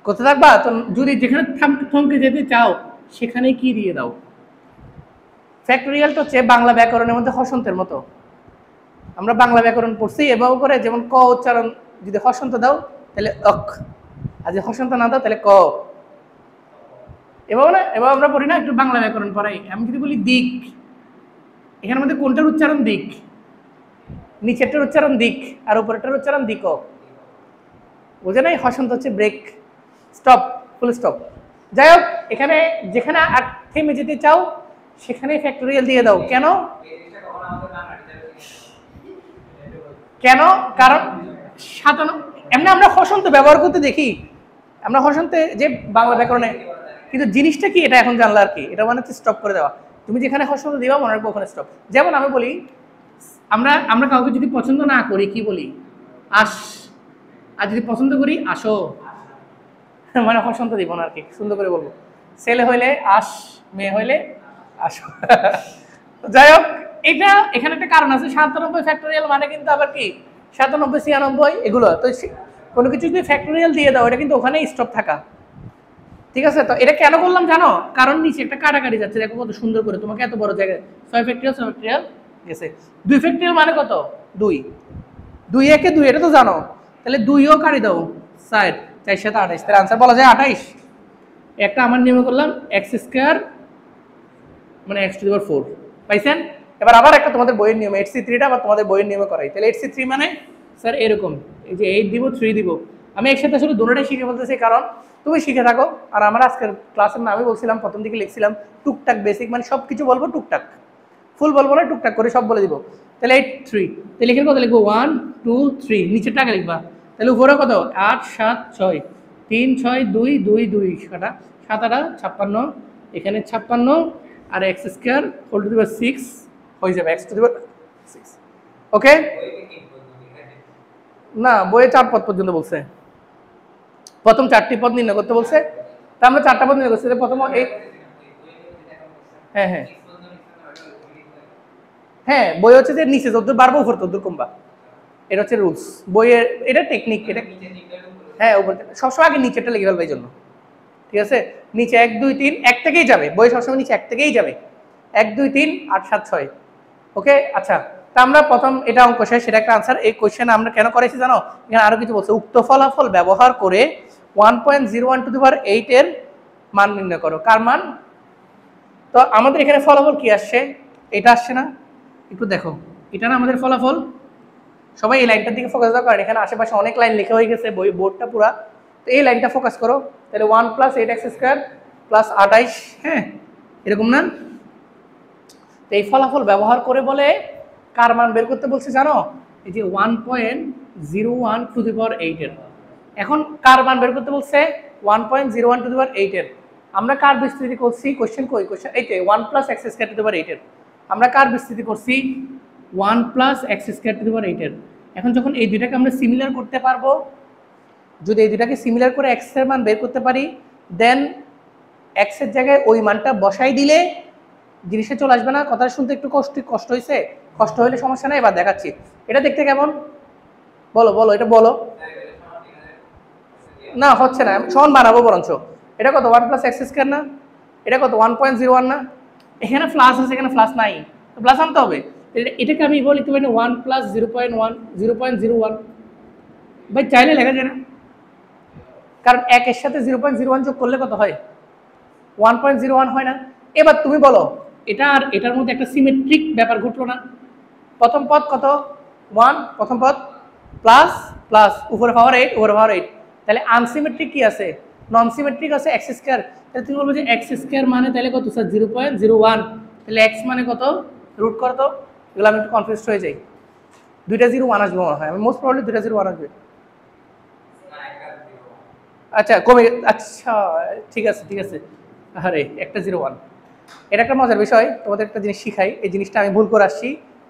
করতে থাকবা তো। যদি যেখানে থমকে যেতে চাও সেখানে কি দিয়ে দাও? ফ্যাক্টোরিয়ালটা হচ্ছে বাংলা ব্যাকরণের মধ্যে হসন্তের মতো। আমরা বাংলা ব্যাকরণ পড়ছি এভাবে করে, যেমন ক উচ্চারণ যদি হসন্ত দাও তাহলে অক, আর যদি হসন্ত না দাও তাহলে ক। এভাবে না, এবার আমরা পড়ি না, একটু বাংলা ব্যাকরণ পড়াই। আমি যদি বলি দিক, এখানের মধ্যে কোনটার উচ্চারণ দিক? নিচেরটার উচ্চারণ দিক, আর উপরেরটার উচ্চারণ দিক। বুঝে নাই? হসন্ত হচ্ছে ব্রেক, স্টপ, ফুল স্টপ। যাই হোক, এখানে যেখানে আর থেমে যেতে চাও সেখানে ফ্যাক্টোরিয়াল দিয়ে দাও। কেন? কেন? কারণ 57, এমনি আমরা হসন্ত ব্যবহার করতে দেখি, আমরা হসন্তে যে বাংলা ব্যাকরণে, কিন্তু জিনিসটা কি এটা এখন জানলা আর কি, এটা মানে হচ্ছে স্টপ করে দেওয়া। তুমি যেখানে হসন্ত দিবা মনে রাখবো ওখানে স্টপ। যেমন আমি বলি, আমরা কাউকে যদি পছন্দ না করি কি বলি? আস। আর যদি পছন্দ করি আসো, মানে হসন্ত দিব না আর কি, সুন্দর করে বলবো। ছেলে হইলে আস, মেয়ে হইলে আসো। যাই হোক, এটা এখানে একটা কারণ আছে। 97 ফ্যাক্টোরিয়াল মানে কিন্তু আবার কি 97, 96 এগুলো তো। কোনো কিছু যদি ফ্যাক্টোরিয়াল দিয়ে দাও এটা কিন্তু ওখানেই স্টপ থাকা, ঠিক আছে? তো এটা কেন বললাম জানো? কারণ নিচে একটা কাটাকাটি যাচ্ছে, দেখো কত সুন্দর করে, তোমাকে এত বড় জায়গায় 6 ফ্যাক্টোরিয়াল, 6 ফ্যাক্টোরিয়াল গেছে। 2 ফ্যাক্টোরিয়াল মানে কত? 2, 2 একে 2, এটা তো জানো। তাহলে 2ও কাটি দাও, 4, 4 7 28, তাহলে আনসার বলা যায় 28। একটা আমার নিয়মে করলাম x স্কয়ার মানে x টু দি পাওয়ার 4, পাইছেন? এবার আবার একটা তোমাদের বইয়ের নিয়মে 8c3টা আবার তোমাদের বইয়ের নিয়মে করাই। তাহলে 8c3 মানে স্যার এরকম, এই যে 8 দিব 3 দিব। আমি একসাথে আসলে দুটোটাই শিখে বলতেছি, কারণ তুমি শিখে থাকো। আর আমার আজকের ক্লাসের নামই বলছিলাম, প্রথম দিকে লিখছিলাম টুকটাক বেসিক, মানে সব কিছু বলবো টুকটাক, ফুল বলবো না, টুকটাক করে সব বলে দিব। তাহলে 8 3, তাহলে এখানে কত লিখবো? 1 2 3, নিচের টাকা লিখবা। তাহলে উপরে কত? 8 7 6, 3 6 2 2 2, 7 7 56, এখানে 56, আর x square whole to the power 6 হয়ে যাবে, x টু দি পাওয়ার 6। ওকে? না, বইয়ে 4 পদ পর্যন্ত বলছে, প্রথম 4টি পদ নির্ণয় করতে বলছে। তা আমরা 4টা পদ নির্ণয় করছি। প্রথম এই, হ্যাঁ হ্যাঁ হ্যাঁ, বই হচ্ছে যে নিচে যত বাড়বো উপর তত কমবা, এটা হচ্ছে রুলস বইয়ের, এটা টেকনিক। এটা হ্যাঁ, উপর সবসময় আগে নিচেরটা লিখে ফেলবে এই জন্য, ঠিক আছে? নিচে 1 2 3 1 থেকেই যাবে, বই সবসময় নিচে 1 থেকেই যাবে, 1 2 3 8 7 6। ওকে, আচ্ছা। তা আমরা প্রথম এটা অঙ্ক শেষ, সেটা একটা আনসার। এই কোশ্চেন আমরা কেন করেছি জানো? এখানে আরো কিছু বলছে, উক্ত ফলাফল ব্যবহার করে 1.01 টু দি পাওয়ার 8 এর মান নির্ণয় করো। কার মান? তো আমাদের এখানে ফলাফল কি আসছে? এটা আসছে না? একটু দেখো, এটা না আমাদের ফলাফল, সবাই এই লাইনটার দিকে ফোকাস দাও, কারণ এখানে আশেপাশে অনেক লাইন লেখা হয়ে গেছে বোর্ডটা পুরা। তো এই লাইনটা ফোকাস করো। তাহলে 1 + 8x² + 28, হ্যাঁ এরকম না? তো এই ফলাফল ব্যবহার করে বলে কার মান বের করতে বলছে জানো? এই যে 1.01 এর। এখন কার মান বের করতে বলছে? 1.01 এর। আমরা কার বিস্তৃতি করছি? কোশ্চেন কই? কোশ্চেন এইটাই 1 + x² এর। আমরা কার বিস্তৃতি করছি? 1 + x² এর। এখন যখন এই দুইটাকে আমরা সিমিলার করতে পারবো, যদি এই দুইটাকে সিমিলার করে x এর মান বের করতে পারি, দেন x এর জায়গায় ওই মানটা বসাই দিলে জিনিসে চলে আসবে না? কথাটা শুনতে একটু কষ্ট হয়েছে? কষ্ট হলে সমস্যা নাই, এবার দেখাচ্ছি। এটা দেখতে কেমন? বলো বলো, এটা বলো। না হচ্ছে না, সমান বানাবো বরঞ্চ। এটা কত? 1 + x² না? এটা কত? 1.01 না? এখানে প্লাস আছে, এখানে প্লাস নাই, তো প্লাস আনতে হবে। এটাকে আমি বলি লিখতে পারি 1 + 0.01 ভাই, চাইলে লেখা যায় না, কারণ 1 এর সাথে 0.01 যোগ করলে কত হয়? 1.01 হয় না? এবার তুমি বলো, এটা আর এটার মধ্যে একটা সিমেট্রিক ব্যাপার ঘটলো না? প্রথম পদ কত? 1, প্রথম পদ প্লাস প্লাস উপরে পাওয়ার 8, উপরে পাওয়ার 8। তাহলে আনসিমেট্রিক কি আছে? নন সিমেট্রিক আছে x²। তাহলে তুমি বলবো যে x² মানে তাহলে কত স্যার? 0.01। তাহলে x মানে কত? রুট করো তো। এগুলো আমি একটু কনফিউজড হয়ে যাই। দুইটা 0 1 আসবে মনে হয়, আমি মোস্ট প্রবাবলি দুইটা 0 1 আসবে। আচ্ছা কমে, আচ্ছা ঠিক আছে ঠিক আছে। আরে একটা 0 1। এটা একটা মজার বিষয়, তোমাদের একটা জিনিস শিখাই। এই জিনিসটা আমি ভুল করে আসছি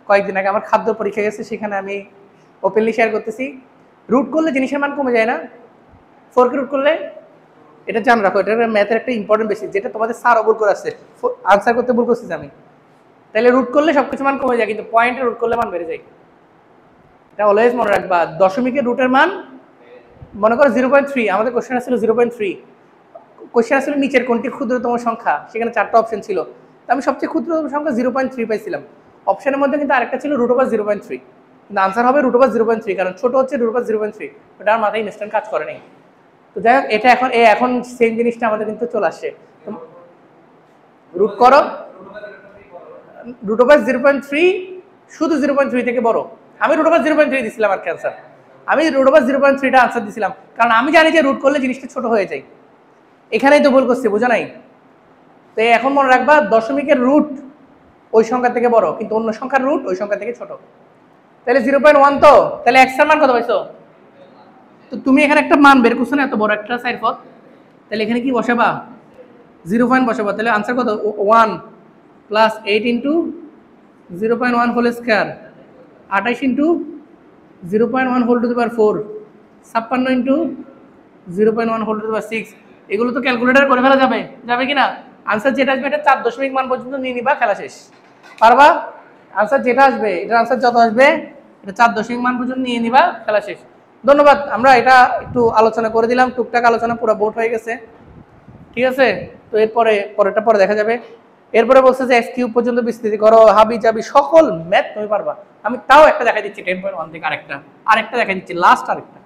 কয়েকদিন আগে, আমার খাদ্য পরীক্ষা গেছে, সেখানে আমি ওপেনলি শেয়ার করতেছি। রুট করলে জিনিসের মান কমে যায় না? 4 কে রুট করলে, এটা জান রাখো, এটা ম্যাথের একটা ইম্পর্টেন্ট বেসিক, যেটা তোমাদের স্যারও ভুল করে আসছে, আনসার করতে ভুল করছি আমি। তাহলে রুট করলে সবকিছু মান কমে যায়, কিন্তু পয়েন্টে রুট করলে মান বেড়ে যায়। এটা অলওয়েজ মনে রাখবা। দশমিকের রুটের মান মনে করো 0.3, আমাদের কোশ্চেন আসছিল 0.3। কোশ্চেন আসলে নিচের কোনটি ক্ষুদ্রতম সংখ্যা, সেখানে 4টা অপশন ছিল, তো আমি সবচেয়ে ক্ষুদ্রতম সংখ্যা 0.3 পাইছিলাম। অপশনের মধ্যে কিন্তু আরেকটা ছিল √0.3, কিন্তু আনসার হবে √0.3, কারণ ছোট হচ্ছে √0.3। ওটা আর মাথায় ইনস্ট্যান্ট কাজ করে নাই। তো যাই হোক, এটা এখন সেম জিনিসটা আমাদের কিন্তু চলে আসছে। রুট করো √0.3, শুধু 0.3 থেকে বড়। আমি √0.3 দিছিলাম আর ক্যান্সার, আমি √0.3টা আনসার দিছিলাম, কারণ আমি জানি যে রুট করলে জিনিসটা ছোট হয়ে যায়। এখানেই তো ভুল করছি, বোঝা নাই? তো এখন মনে রাখবা, দশমিকের রুট ওই সংখ্যা থেকে বড়, কিন্তু অন্য সংখ্যার রুট ওই সংখ্যা থেকে ছোট। তাহলে 0.1, তো তাহলে x এর মান কত পাইছো? তো তুমি এখানে একটা মান বের করছো না, এত বড় একটা সাইড পথ, তাহলে এখানে কি বসাবা? 0 বসাবা। তাহলে আনসার কত? 1 + 8 × 0.1 whole square, 28 × 0.1 whole to the power 4, 56 × 0.1 whole to the power 6। এগুলো তো ক্যালকুলেটর করে ফেলা যাবে, যাবে কিনা? আনসার যেটা আসবে এটা 4 দশমিক মান পর্যন্ত নিয়ে নিবা, খেলা শেষ। পারবা? আনসার যেটা আসবে, এটার আনসার যত আসবে, এটা 4 দশমিক মান পর্যন্ত নিয়ে নিবা, খেলা শেষ। ধন্যবাদ। আমরা এটা একটু আলোচনা করে দিলাম, টুকটাক আলোচনা, পুরো বোর্ড হয়ে গেছে, ঠিক আছে? তো পরেরটা পরে দেখা যাবে। এরপরে বলছে যে x³ পর্যন্ত বিস্তৃতি করো, হাবি জাবি সকল ম্যাথ তুমি পারবা। আমি তাও একটা দেখাই দিচ্ছি 10.1 থেকে, আরেকটা দেখাই দিচ্ছি, লাস্ট আরেকটা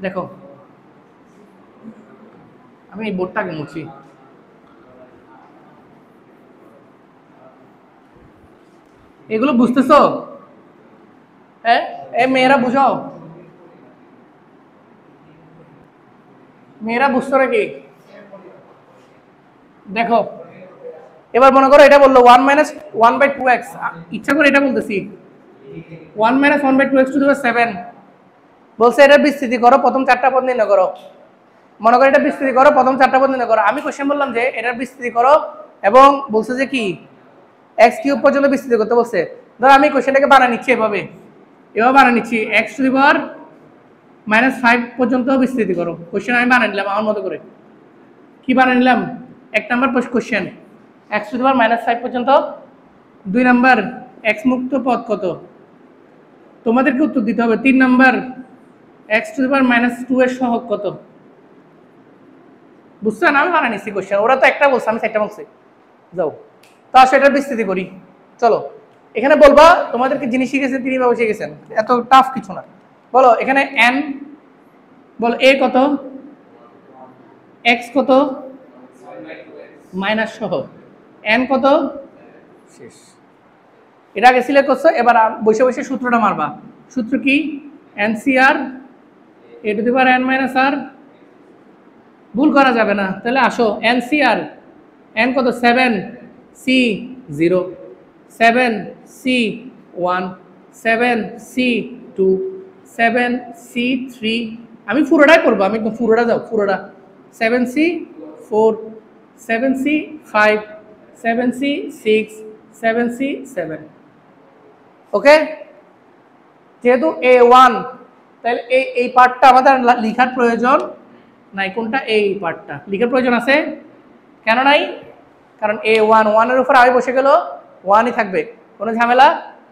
দেখো। আমি এই বোর্ডটাকে মুছি। এগুলো বুঝতেছো? হ্যাঁ, মেয়েরা বুঝাও, মেয়েরা বুঝতো নাকি? দেখো, এবার মনে করো এটা বললো 1 - 1/2x, ইচ্ছা করে এটা বলতেছি, 1 - 1/2x টু দি পাওয়ার 7। বলছে এটা বিস্তৃতি করো, প্রথম 4টা পদ নির্ণয় করো। মনে করো এটা বিস্তৃতি করো, প্রথম 4টা পদ নির্ণয় করো। আমি কোশ্চেন বললাম যে এটার বিস্তৃতি করো, এবং বলছে যে কি x³ পর্যন্ত বিস্তৃতি করতে বলছে। ধর আমি কোশ্চেনটাকে বানিয়ে নিচ্ছি, এভাবে বানিয়ে নিচ্ছি, x⁻⁻5 পর্যন্ত বিস্তৃতি করো। কোশ্চেন আমি বানিয়ে নিলাম আমার মতো করে। কি বানিয়ে নিলাম? 1 নাম্বার কোশ্চেন, x⁻⁻5 পর্যন্ত। 2 নাম্বার, x মুক্ত পদ কত, তোমাদেরকে উত্তর দিতে হবে। 3 নাম্বার, x⁻⁻2 এর সহগ কত। বুঝছেন? আমি বানিয়ে নিচ্ছি কোশ্চেন, ওরা তো একটা বলছে, আমি 4টা বলছি। যাও তো আসো এটার বিস্তৃতি করি, চলো। এখানে বলবা তোমাদেরকে যিনি শিখেছেন তিনি বাবু শিখেছেন, এত টাফ কিছু না। বলো এখানে n, বলো a কত, x কত, মাইনাস সহ n কত, শেষ। এটা আগে সিলেক্ট করছো, এবার বসে বসে সূত্রটা মারবা। সূত্র কি NCR a to the power n minus r, ভুল করা যাবে না। তাহলে আসো এনসিআর এন কত 7 সি 0 7 সি 1 7 সি 2 7 সি 3, আমি পুরোটাই করবো, আমি একদম পুরোটা যাও পুরোটা 7 সি 4 7 সি 5 7 সি 6 7 সি 7। ওকে, যেহেতু A1 তাহলে এই পার্টটা আমাদের লেখার প্রয়োজন নাই। কোনটা? এই পার্টটা লেখার প্রয়োজন আছে কেন নাই? কারণ A1 1 এর উপর আই বসে গেল 1ই থাকবে, কোনো ঝামেলা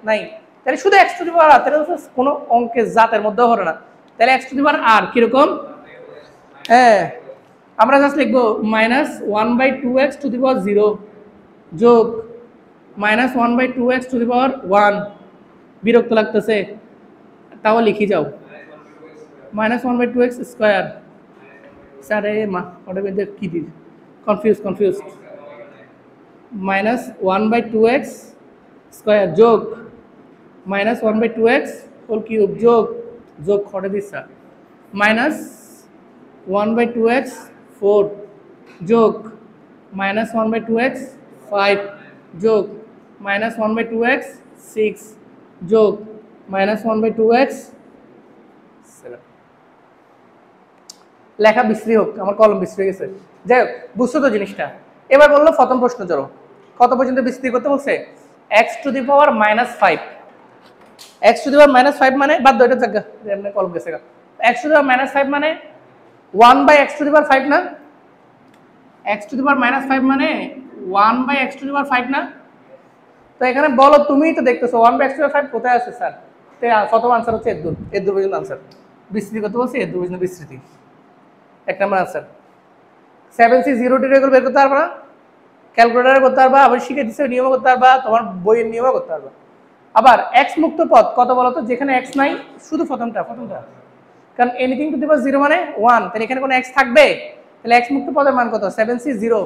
নাই। তাহলে শুধু x টু দি পাওয়ার আর, তাহলে কোনো অঙ্কের জাতের মধ্যেও হবে না। তাহলে x টু দি পাওয়ার আর কিরকম? হ্যাঁ, আমরা জাস্ট লিখবো -1/2x টু দি পাওয়ার 0 যোগ -1/2x টু দি পাওয়ার 1। বিরক্ত লাগতেছে তাও লিখি যাও -1/2x স্কয়ার। সারে মা ওটা বেঁধে কি দিই, কনফিউজ -1/2x স্কয়ার যোগ -1/2x হোল কিউব যোগ খটে দিচ্ছা -1/2x 4 যোগ -1/2x 5 যোগ -1/2x 6 যোগ -1/2x 7। লেখা বিশ্রী হোক, আমার কলম বিশ্রী হয়ে গেছে। যাই হোক, বুঝছো তো জিনিসটা। এবার বললো প্রথম প্রশ্ন জড়ো কত পর্যন্ত বিস্তৃত করতে বলছে? x to the power -5। x to the power -5 মানে বাদ দাও, এটা জায়গা এমনি কলম গেছে। x টু দি পাওয়ার -5 মানে 1/x টু দি পাওয়ার 5 না? x টু দি পাওয়ার -5 মানে 1/x টু দি পাওয়ার 5 না? তো এখানে বলো, তুমিই তো দেখতেছো 1/x টু দি পাওয়ার 5 কোথায় আছে স্যার? প্রথম আনসার হচ্ছে এর দূর পর্যন্ত আনসার। বিস্তৃতি করতে বলছি, এর দূর পর্যন্ত বিস্তৃতি। এক নম্বর আনসার। 7c 0 রেগুলো বের করতে পারবা, ক্যালকুলেটারে করতে পারবা, আবার শিখে দিচ্ছে নিয়মও করতে পারবা, তোমার বইয়ের নিয়মও করতে পারবা। আবার x মুক্ত পদ কত বলো তো? যেখানে x নাই, শুধু প্রথমটা। কারণ এনিথিং টু দি পাওয়ার 0 মানে 1, তাহলে এখানে কোনো x থাকবে? তাহলে x মুক্ত পদের মান কত? 7c 0।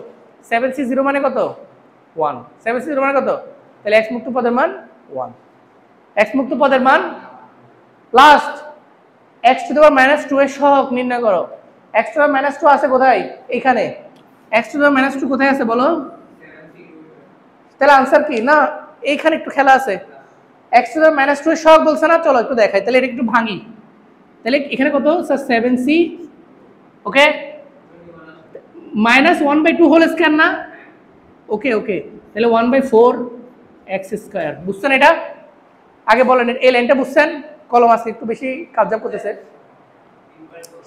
7c 0 মানে কত? 1। 7c 0 মানে কত? তাহলে x মুক্ত পদের মান 1। x মুক্ত পদের মান last x to the power -2 এর সহগ নির্ণয় করো। x টু দি পাওয়ার -2 আছে কোথায়? এইখানে। x টু দি পাওয়ার -2 কোথায় আছে বলো? তাহলে আনসার কি? না, এইখানে একটু খেলা আছে। x টু দি পাওয়ার -2 এর সহগ বলছে না, চলো একটু দেখাই। তাহলে এটা একটু ভাঙি। তাহলে এখানে কত স্যার? 7c, ওকে, -1/2 হোল স্কয়ার না? ওকে, তাহলে 1/4 x স্কয়ার। বুঝছেন এটা? আগে বলেন এই লাইনটা বুঝছেন? কলম আছে একটু বেশি কাবজাব করতেছে,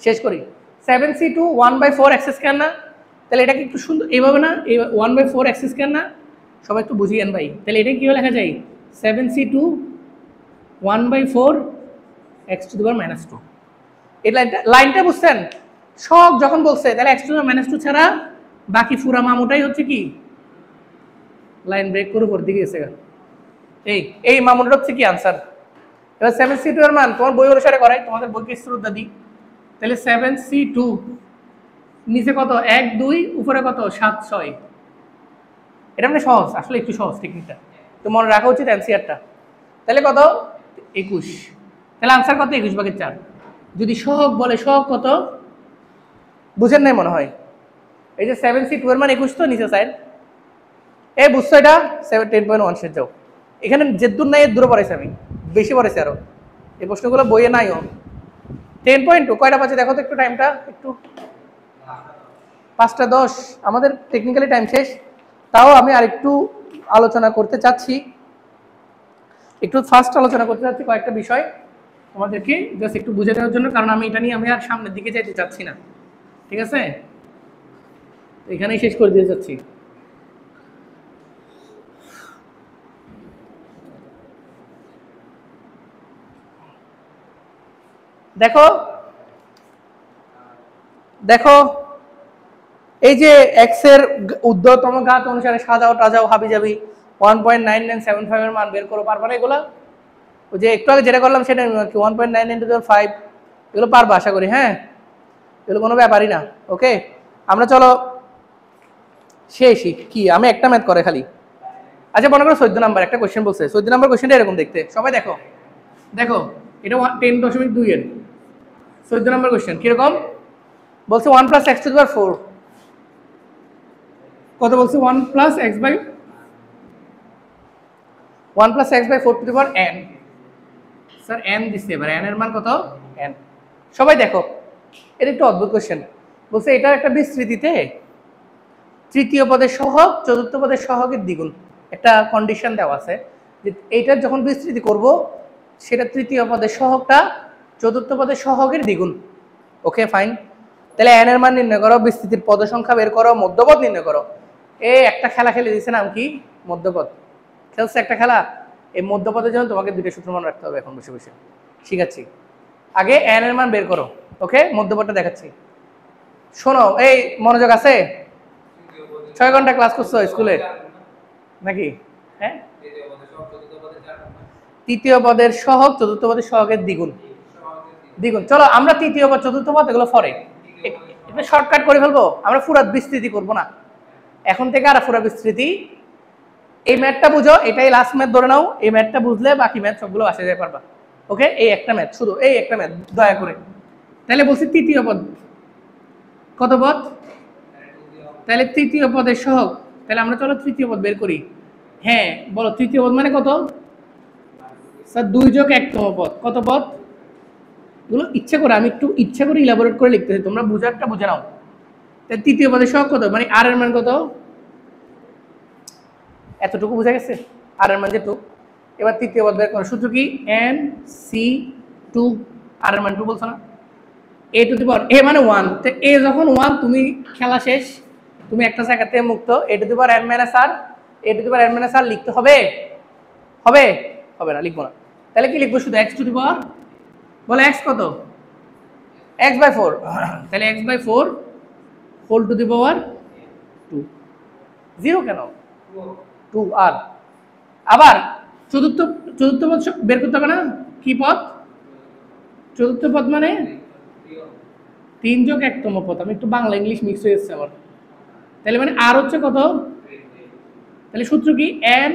শেষ করি। 7c টু 1/4 x স্কয়ার না? তাহলে এটা কি একটু সুন্দর এইভাবে না? এই 1/4 x স্কয়ার না? সবাই একটু বুঝিয়েন ভাই। তাহলে এটা কিভাবে লেখা যায়? 7c two 1/4 x to the power -2। এই লাইনটা বুঝছেন? সব যখন বলছে তাহলে x টু দি পাওয়ার -2 ছাড়া বাকি পুরা মামুটাই হচ্ছে কি? লাইন ব্রেক করে উপর দিকে গেছে। এই মামুটা হচ্ছে কি আনসার। এবার 7c2 এর মান তোমার বই অনুসারে করাই, তোমাদের বইকে শ্রদ্ধা দিই। তাহলে 7c2 নিচে কত? 1 2, উপরে কত? 7 6। এটা মানে সহজ, আসলে একটু সহজ টেকনিকটা, তো মনে রাখা উচিত এনসিআরটা। তাহলে কত? 21। তাহলে আনসার কত? 21/4। যদি সহগ বলে, সহগ কত বুঝেন নাই মনে হয়? এই যে 7c2 এর মান 21 তো নিচে সাইড। এই বুঝছো এটা? 10.1 শেষ যাও। এখানে যে দূর নাই এর দূরে পড়াইছি আমি, বেশি পড়াইছি আরো। এই প্রশ্নগুলো বইয়ে নাইও। 10.2 কয়টা বাজে দেখো তো একটু টাইমটা, একটু 5:10। আমাদের টেকনিক্যালি টাইম শেষ। তাও আমি আরেকটু আলোচনা করতে চাচ্ছি, একটু ফাস্ট আলোচনা করতে চাচ্ছি কয়েকটা বিষয় তোমাদেরকে জাস্ট একটু বুঝে দেওয়ার জন্য, কারণ আমি এটা নিয়ে আমি আর সামনের দিকে যাইতে চাচ্ছি না। ঠিক আছে, এখানেই শেষ করে দিয়ে যাচ্ছি। দেখো এই যে x এর ঊর্ধ্বতম ঘাত অনুসারে সাজাও টাজাও হাবি যাবি 1.9975 এর মান বের করো, পারবা না এগুলা? ওই যে একটু আগে যেটা করলাম সেটা কি 1.9925, এগুলো পারবা আশা করি। হ্যাঁ, এগুলো কোনো ব্যাপারই না। ওকে, আমরা চলো শেষই কি, আমি একটা ম্যাথ করে খালি। আচ্ছা মনে করো 14 নাম্বার একটা কোশ্চেন বলছে। 14 নাম্বার কোশ্চেনটা এরকম দেখতে, সবাই দেখো এটা 10.2 এর 14 নম্বর কোশ্চেন। কিরকম বলছে 1 plus x to the power 4, কত বলছে 1 plus x by 1 plus x by 4 to the power n। Sir n দিচ্ছে, এবার n এর মান কত n। সবাই দেখো এটা একটু অদ্ভুত কোশ্চেন। বলছে এটা একটা বিস্তৃতিতে তৃতীয় পদের সহগ চতুর্থ পদের সহগের দ্বিগুণ, একটা কন্ডিশন দেওয়া আছে যে এইটার যখন বিস্তৃতি করব সেটা তৃতীয় পদের সহগটা চতুর্থ পদের সহগের দ্বিগুণ। ওকে ফাইন, তাহলে n এর মান নির্ণয় করো, বিস্তৃতির পদ সংখ্যা বের করো, মধ্যপদ নির্ণয় করো। একটা খেলা খেলে দিয়েছে, নাম কি? মধ্যপদ। খেলছে একটা খেলা। এই মধ্যপদের জন্য তোমাকে দুটো সূত্র মনে রাখতে হবে এখন বসে বসে শিখাচ্ছি। আগে n এর মান বের করো। ওকে, মধ্যপদটা দেখাচ্ছি। শোনো, এই মনোযোগ আছে? 6 ঘন্টা ক্লাস করছো স্কুলে নাকি? হ্যাঁ, তৃতীয় পদের সহগ চতুর্থ পদের সহগের দ্বিগুণ। দ্বিগুণ। চলো আমরা তৃতীয় পদ চতুর্থ পদ এগুলো পরে এটা শর্টকাট করে ফেলবো, আমরা পুরো বিস্তৃতি করব না এখন থেকে। আর পুরো বিস্তৃতি এই ম্যাথটা বুঝো, এটাই লাস্ট ম্যাথ ধরে নাও। এই ম্যাথটা বুঝলে বাকি ম্যাথ সবগুলো আসে যেতে পারবা। ওকে, এই একটা ম্যাথ, শুধু এই একটা ম্যাথ দয়া করে। তাহলে বলছি তৃতীয় পদ কত পদ, তাহলে তৃতীয় পদের সহগ। তাহলে আমরা চলো তৃতীয় পদ বের করি। হ্যাঁ বলো, তৃতীয় পদ মানে কত? স্যার 2 যোগ 1তম পদ। কত পদ? এগুলো ইচ্ছা করে, আমি একটু ইচ্ছা করে ইলাবোরেট করে লিখতেছি, তোমরা বুঝারটা বুঝে নাও। তাহলে তৃতীয় পদের সহগ কত, মানে আর এর মান কত? এতটুকু বোঝা গেছে? আর এর মান যে 2। এবার তৃতীয় পদ বের করো। সূত্র কি? NC2। আর এর মান 2 বলছো না? a to the power a মানে 1। তো a যখন 1 তুমি খেলা শেষ, তুমি একটা জায়গা থেকে মুক্ত। a to the power n minus r, a to the power n minus r লিখতে হবে? হবে? হবে না, লিখবো না। তাহলে কি লিখবো? শুধু x টু দি পাওয়ার, বলে x কত? x by 4। তাহলে x by 4 whole to the power 2। 0 কেন? 2 আর। আবার চতুর্থ পদ বের করতে হবে না? কি পদ? চতুর্থ পদ মানে 3 যোগ 1তম পদ। আমি একটু বাংলা ইংলিশ মিক্স হয়ে যাচ্ছে আমার। তাহলে মানে আর হচ্ছে কত? তাহলে সূত্র কি? n।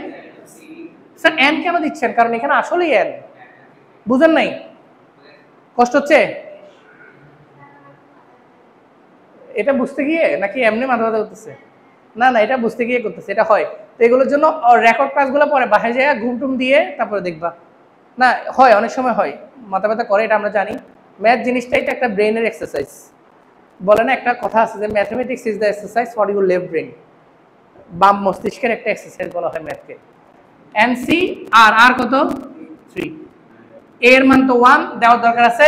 স্যার n কেন দিচ্ছেন? কারণ এখানে আসলেই n। বুঝেন নাই? কষ্ট হচ্ছে এটা বুঝতে গিয়ে, নাকি এমনি মাথা ব্যথা করতেছে? না না, এটা বুঝতে গিয়ে করতেছে, এটা হয়। তো এগুলোর জন্য রেকর্ড ক্লাসগুলো পরে বাসায় যায় ঘুম টুম দিয়ে তারপরে দেখবা। না হয়, অনেক সময় হয়, মাথা ব্যথা করে, এটা আমরা জানি। ম্যাথ জিনিসটাই তো একটা ব্রেনের এক্সারসাইজ। বলে না একটা কথা আছে যে mathematics is the exercise for your left brain. বাম মস্তিষ্কের একটা এক্সারসাইজ বলা হয় ম্যাথকে। এনসি আর আর কত? 3। এর মান তো 1 দেওয়ার দরকার আছে,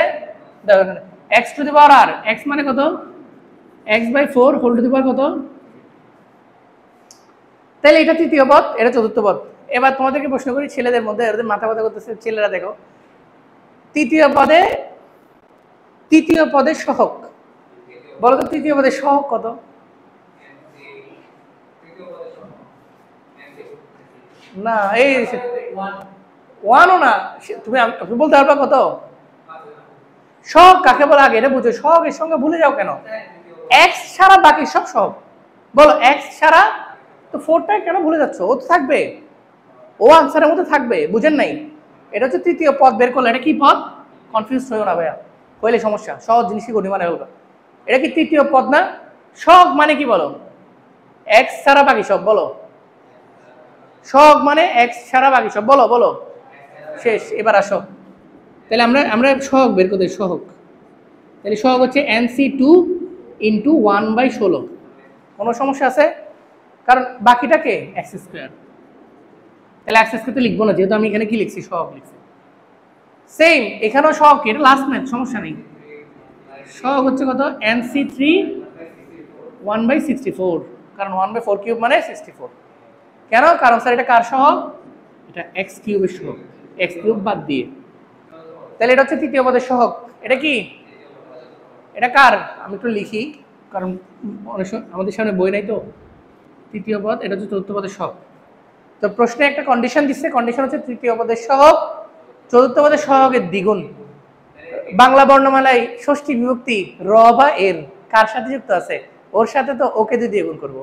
x to the power r। x মানে কত? x by 4 whole to the power কত? তাহলে এটা তৃতীয় পদ, এটা চতুর্থ পদ। এবার তোমাদেরকে প্রশ্ন করি, ছেলেদের মধ্যে এদের মাথা ব্যথা করতেছে, ছেলেরা দেখো তৃতীয় পদের সহগ বলো তো। তৃতীয় পদের সহগ কত? না এই 1ও না, তুমি বলতে পারবা কত? সহগ কাকে বলে আগে এটা বুঝো। সহগের সঙ্গে ভুলে যাও কেন? x ছাড়া বাকি সব সহগ। বলো x ছাড়া তো 4টা কেন ভুলে যাচ্ছ? ও তো থাকবে, ও আনসারের মধ্যে থাকবে। বুঝেন নাই? এটা হচ্ছে তৃতীয় পদ বের করলে। এটা কি পদ? কনফিউজ হইও না ভাইয়া, হইলে সমস্যা। সহজ জিনিসই গণি মানে হলো। এটা কি তৃতীয় পদ না? সহগ মানে কি বলো? x ছাড়া বাকি সব। বলো সহগ মানে x ছাড়া বাকি সব। বলো বলো, শেষ। এবার আসো, তাহলে আমরা সহগ বের করতে। সহগ তাহলে সহগ হচ্ছে NC2 ইন্টু 1/16। কোনো সমস্যা আছে? কারণ বাকিটাকে x স্কোয়ার। তাহলে x স্কোয়ার তো লিখবো না, যেহেতু আমি এখানে কি লিখছি? সহগ লিখছি। সেম এখানেও সহগ, এটা লাস্ট ম্যাথ, সমস্যা নেই। সহগ হচ্ছে কত? NC3 1/64। কারণ 1/4 কিউব মানে 64। কেন? কারণ স্যার এটা কার সহগ? এটা x কিউবের সহগ, x কিউব বাদ দিয়ে। তাহলে এটা হচ্ছে তৃতীয় পদের সহগ। এটা কি? এটা কার? আমি একটু লিখি, কারণ অনেক সময় আমাদের সামনে বই নাই তো। তৃতীয় পদ, এটা হচ্ছে চতুর্থ পদের সহগ। তো প্রশ্নে একটা কন্ডিশন দিচ্ছে, কন্ডিশন হচ্ছে তৃতীয় পদের সহগ চতুর্থ পদের সহগের দ্বিগুণ। বাংলা বর্ণমালায় ষষ্ঠী বিভক্তি র বা এর কার সাথে যুক্ত আছে? ওর সাথে, তো ওকে 2 দিয়ে গুণ করবো।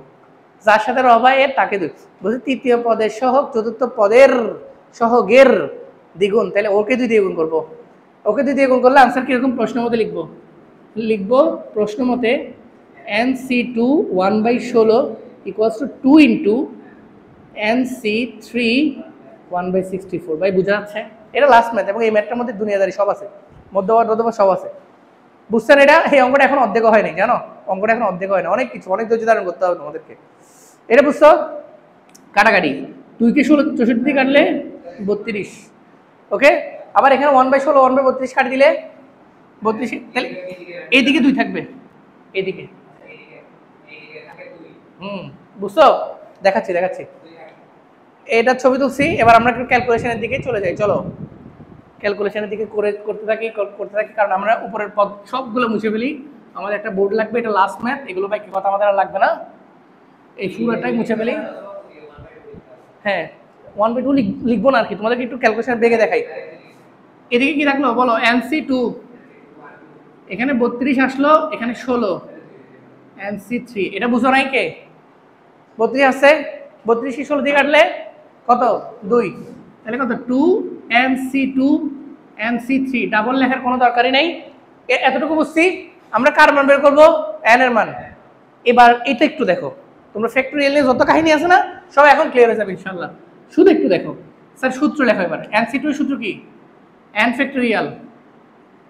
যার সাথে র বা এর তাকে 2। বলছি তৃতীয় পদের সহগ চতুর্থ পদের সহগের দ্বিগুণ, তাহলে ওকে 2 দিয়ে গুণ করবো। ওকে দিয়ে গুণ করলে আনসার কিরকম প্রশ্ন মতে লিখবো প্রশ্ন মতে NC2 1/16 equals to 2 into NC3 1/64। ভাই বোঝা যাচ্ছে? এটা লাস্ট ম্যাথ এবং এই ম্যাথটার মধ্যে দুনিয়াদারি সব আছে, মধ্যবর্তী সব আছে। বুঝছেন? এটা এই অঙ্কটা এখন অর্ধেক হয়নি, জানো? অঙ্কটা এখন অর্ধেক হয় না, অনেক কিছু, অনেক ধৈর্য ধারণ করতে হবে তোমাদেরকে। এটা বুঝছো? কাটাকাটি 2 কে 16 64 কাটলে 32। ওকে, আবার এখানে 1/16 1/32 কাটি দিলে 32, তাহলে এইদিকে 2 থাকবে, এইদিকে। বুঝছো? দেখাচ্ছি। এটা ছবি তুলছি, এবার আমরা একটু ক্যালকুলেশনের দিকে চলে যাই। চলো ক্যালকুলেশনের দিকে করতে থাকি, কারণ আমরা উপরের পদ সবগুলো মুছে ফেলি। আমাদের একটা বোর্ড লাগবে, এটা লাস্ট ম্যাথ, এগুলো ভাই কি কথা আমাদের আর লাগবে না, এই পুরোটাই মুছে ফেলি। হ্যাঁ 1/2 লিখবো না আর কি, তোমাদেরকে একটু ক্যালকুলেশন বেগে দেখাই। এদিকে কি রাখলো বলো? NC2, এখানে 32 আসলো, এখানে 16, NC3, এটা বুঝো নাই কে? 32 আসছে, 32 কি 16 দিয়ে কাটলে কত? 2, তাহলে কত? 2 NC2 NC3, ডাবল লেখার কোনো দরকারই নেই। এতটুকু বুঝছি। আমরা কার মান বের করবো? n এর মান। এবার এটা একটু দেখো, তোমরা ফ্যাক্টরিয়াল নিয়ে যত কাহিনী আছে না সব এখন ক্লিয়ার হয়ে যাবে ইনশাআল্লাহ। শুধু একটু দেখো স্যার, সূত্র লেখো এবার। NC2 এর সূত্র কি? n factorial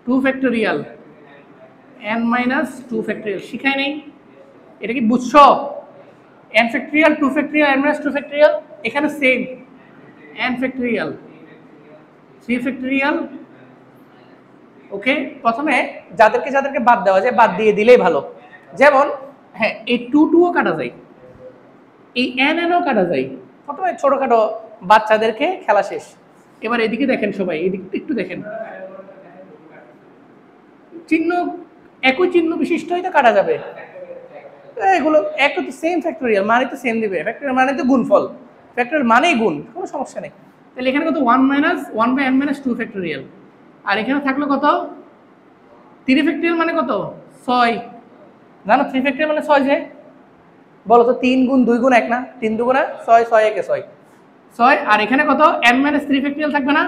2 factorial n minus 2 factorial. শিখাই নেই? এটা কি বুঝছো? n factorial 2 factorial n minus 2 factorial, এখানে সেম n ফ্যাক্টরিয়াল 3 ফ্যাক্টরিয়াল। ওকে, প্রথমে যাদেরকে বাদ দেওয়া যায় বাদ দিয়ে দিলেই ভালো। যেমন হ্যাঁ, এই 2 কাটা যায়, এই nও কাটা যায়। প্রথমে ছোটখাটো বাচ্চাদেরকে খেলা শেষ। এবার এদিকে দেখেন সবাই, এদিকে একটু দেখেন, চিহ্ন একই চিহ্ন বিশিষ্টই তো কাটা যাবে। এগুলো একটু তো সেম ফ্যাক্টরিয়াল, মানে তো সেম দিবে। ফ্যাক্টরিয়াল মানে তো গুণফল, ফ্যাক্টরিয়াল মানেই গুণ, কোনো সমস্যা নেই। তাহলে এখানে কত? 1/n-2 factorial. আর এখানে থাকলো কত? 3 ফ্যাক্টরিয়াল মানে কত? 6। জানো 3 ফ্যাক্টরিয়াল মানে 6 যে? বলো তো 3 গুণ 2 গুণ 1 না? 3 2 6, 6 1 6। আর এখানে কত? n-3 ফ্যাক্টরিয়াল থাকবে না?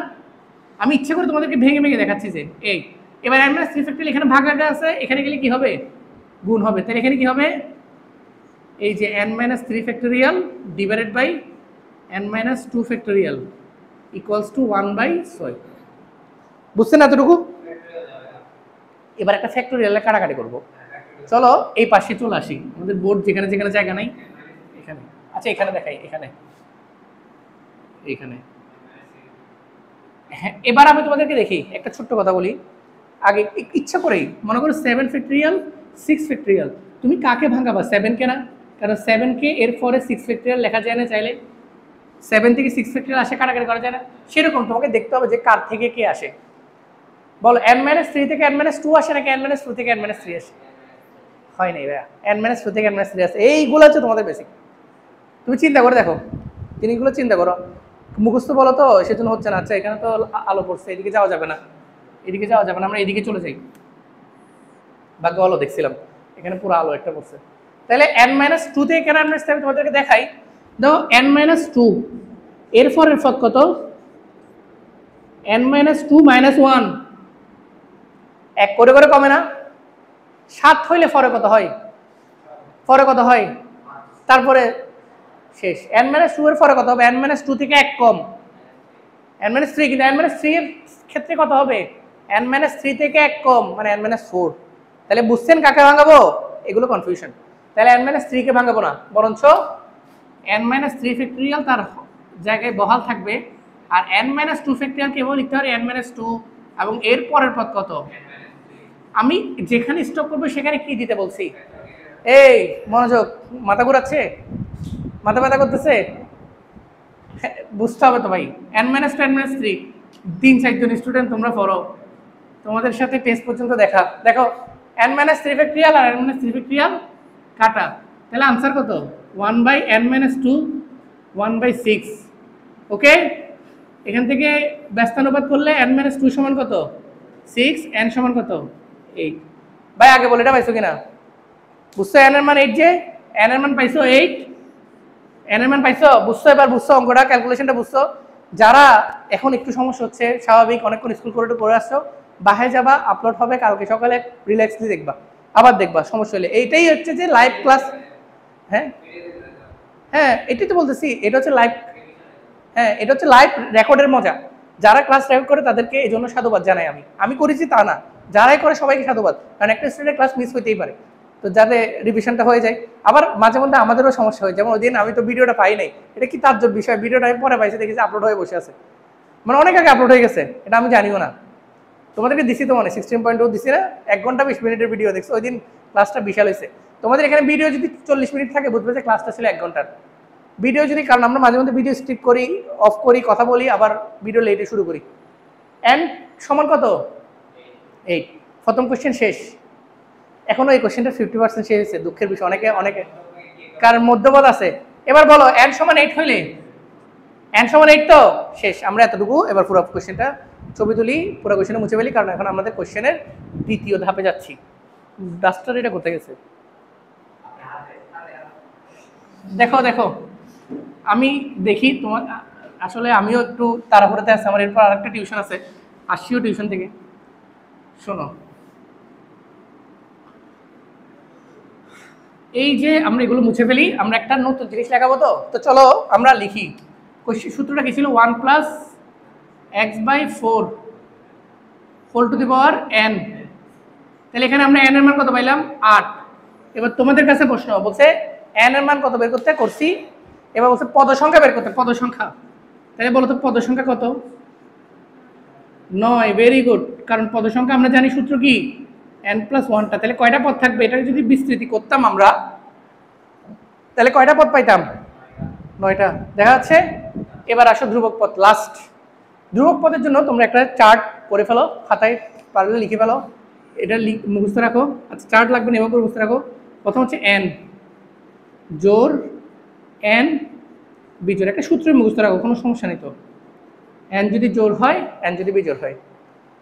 আমি ইচ্ছে করে তোমাদেরকে ভেঙে দেখাচ্ছি যে এই। এবার n-3 ফ্যাক্টরিয়াল এখানে ভাগাটা আছে, এখানে গেলে কি হবে? গুণ হবে। তাহলে এখানে কি হবে? এই যে n-3 factorial divided by n-2 factorial equals to 1/6। বুঝছেন এতটুকু? এবার একটা ফ্যাক্টরিয়ালে কাটাকাটি করব। চলো এই পাশে চলে আসি, আমাদের বোর্ড যেখানে জায়গা নাই এখানে। আচ্ছা এখানে দেখাই, এখানে। হ্যাঁ, এবার আমি তোমাদেরকে দেখি একটা ছোট্ট কথা বলি আগে ইচ্ছা করেই। মনে করো 7 ফ্যাক্টরিয়াল 6 ফ্যাক্টরিয়াল, তুমি কাকে ভাঙাবা? 7 কে না? কারণ 7 কে এর পরে 6 ফ্যাক্টরিয়াল লেখা যায় না চাইলে। 7 থেকে 6 ফ্যাক্টরিয়াল আসে, কাটাকাটি করা যায় না। সেরকম তোমাকে দেখতে হবে যে কার থেকে কে আসে। বলো n-3 থেকে n-2 আসে নাকি n-2 থেকে n-3 আসে? হয় নাই ভাইয়া, n-2 থেকে n-3 আসে। এইগুলো হচ্ছে তোমাদের বেসিক। তুমি চিন্তা করে দেখো, জিনিসগুলো চিন্তা করো। মুখস্থ বলো তো সেজন্য হচ্ছে না। আচ্ছা এখানে তো আলো পড়ছে, এদিকে যাওয়া যাবে না, আমরা এদিকে চলে যাই। ভাগ্য ভালো দেখছিলাম এখানে পুরো আলো একটা পড়ছে। তাহলে n-2 থেকে কেন n-3 আমি তোমাদেরকে দেখাই। দেখো n-2 এর পরের পদ কত? n-2 - 1, এক করে কমে না? 7 হইলে পরে কত হয়? তারপরে শেষ। n-2 এর পরে কত হবে? n-2 থেকে 1 কম n-3, কিন্তু n-3 এর ক্ষেত্রে কত হবে? n-3 থেকে 1 কম মানে n-4। তাহলে বুঝছেন কাকে ভাঙাবো? এগুলো কনফিউশন। তাহলে n-3 কে ভাঙাবো না, বরঞ্চ n-3 ফ্যাক্টরিয়াল তার জায়গায় বহাল থাকবে। আর n-2 ফ্যাক্টরিয়াল কেবল লিখতে হবে n-2 এবং এর পরের পদ কত? আমি যেখানে স্টপ করবো সেখানে কি দিতে বলছি? এই মনোযোগ, মাথা ঘুরাচ্ছে, মাথা ব্যথা করতেছে, বুঝতে হবে তো ভাই। n-2 n-3 3-4 জন স্টুডেন্ট তোমরা পড়ো, তোমাদের সাথে টেস্ট পর্যন্ত দেখো n-3 ফ্যাক্টরিয়াল আর n-3 ফ্যাক্টরিয়াল কাটা। তাহলে আনসার কত? 1/n-2 1/6। ওকে, এখান থেকে ব্যস্তানুপাত করলে n-2 সমান কত? 6, n সমান কত? 8। ভাই আগে বলে এটা পাইছো কিনা? বুঝছো n এর মান 8 যে? n এর মান পাইছো 8, n এর মান পাইছো? বুঝছো? এবার বুঝছো অঙ্কটা, ক্যালকুলেশনটা বুঝছো? যারা এখন একটু সমস্যা হচ্ছে, স্বাভাবিক, অনেকক্ষণ স্কুল করে আসছো, বাসায় যাবা, আপলোড হবে, কালকে সকালে রিল্যাক্সলি দেখবা, আবার দেখবা, সমস্যা হলে। এইটাই হচ্ছে যে লাইভ ক্লাস। হ্যাঁ হ্যাঁ, এটাই তো বলতেছি, এটা হচ্ছে লাইভ। হ্যাঁ, এটা হচ্ছে লাইভ রেকর্ডের মজা। যারা ক্লাস রেকর্ড করে তাদেরকে এই জন্য সাধুবাদ জানাই। আমি করেছি তা না, যারাই করে সবাইকে সাধুবাদ, কারণ একটা স্টুডেন্টের ক্লাস মিস হইতেই পারে, তো যাতে রিভিশনটা হয়ে যায়। আবার মাঝে মধ্যে আমাদেরও সমস্যা হয়, যেমন ওই দিন আমি তো ভিডিওটা পাই নাই, এটা কি তার বিষয়, ভিডিওটা আমি পরে পাইছি, দেখেছি আপলোড হয়ে বসে আছে, মানে অনেক আগে আপলোড হয়ে গেছে, এটা আমি জানিও না। তোমাদেরকে দিছি তো, মানে 16.2 দিছি না, 1 ঘন্টা 20 মিনিটের ভিডিও দেখছো, ওই দিন ক্লাসটা বিশাল হয়েছে। তোমাদের এখানে ভিডিও যদি 40 মিনিট থাকে, বুঝবে যে ক্লাসটা ছিল 1 ঘন্টার ভিডিও। যদি, কারণ আমরা মাঝে মধ্যে ভিডিও স্কিপ করি, অফ করি, কথা বলি, আবার ভিডিও লেটে শুরু করি। এন্ড সমান কত? 8। প্রথম কোশ্চেন শেষ, এখনো এই কোশ্চেনটা 50% শেষ হয়েছে, দুঃখের বিষয়। অনেকে কারণ মধ্যপদ আছে। এবার বলো n সমান 8 হইলে, n সমান 8 তো শেষ, আমরা এতটুকু। এবার পুরো কোশ্চেনটা ছবি তুলি, পুরো কোশ্চেনটা মুছে ফেলি, কারণ এখন আমাদের কোশ্চেনের দ্বিতীয় ধাপে যাচ্ছি। ডাস্টার এটা কোথায় গেছে? দেখো আমি দেখি তোমার, আসলে আমিও একটু তাড়াহুড়োতে আছি, আমার এরপর আরেকটা টিউশন আছে, আসছিও টিউশন থেকে। শোনো, এই যে আমরা এগুলো মুছে ফেলি, আমরা একটা নতুন জিনিস লেখাবো, তো চলো আমরা লিখি। সূত্রটা কি ছিল? 1 plus x by 4 whole to the power n। তাহলে এখানে আমরা n এর মান কত পাইলাম? 8। এবার তোমাদের কাছে প্রশ্ন বলছে n এর মান কত বের করতে করছি, এবার বলছে পদ সংখ্যা বের করতে, পদ সংখ্যা। তাহলে বলো তো পদ সংখ্যা কত? 9। ভেরি গুড, কারণ পদ সংখ্যা আমরা জানি সূত্র কি, n+1টা। তাহলে কয়টা পদ থাকবে? এটাকে যদি বিস্তৃতি করতাম আমরা, তাহলে কয়টা পদ পাইতাম? 9টা। দেখা যাচ্ছে। এবার আসো ধ্রুবক পদ, লাস্ট। ধ্রুবক পদের জন্য তোমরা একটা চার্ট করে ফেলো, খাতায় পারলে লিখে ফেলো, এটা মুখস্থ রাখো। আচ্ছা, চার্ট লাগবে না, এভাবে মুখস্থ রাখো। প্রথম হচ্ছে n জোর n বিজোড়, একটা সূত্র মুখস্থ রাখো, কোনো সমস্যা নেই তো। n যদি জোর হয়, n যদি বিজোড় হয়,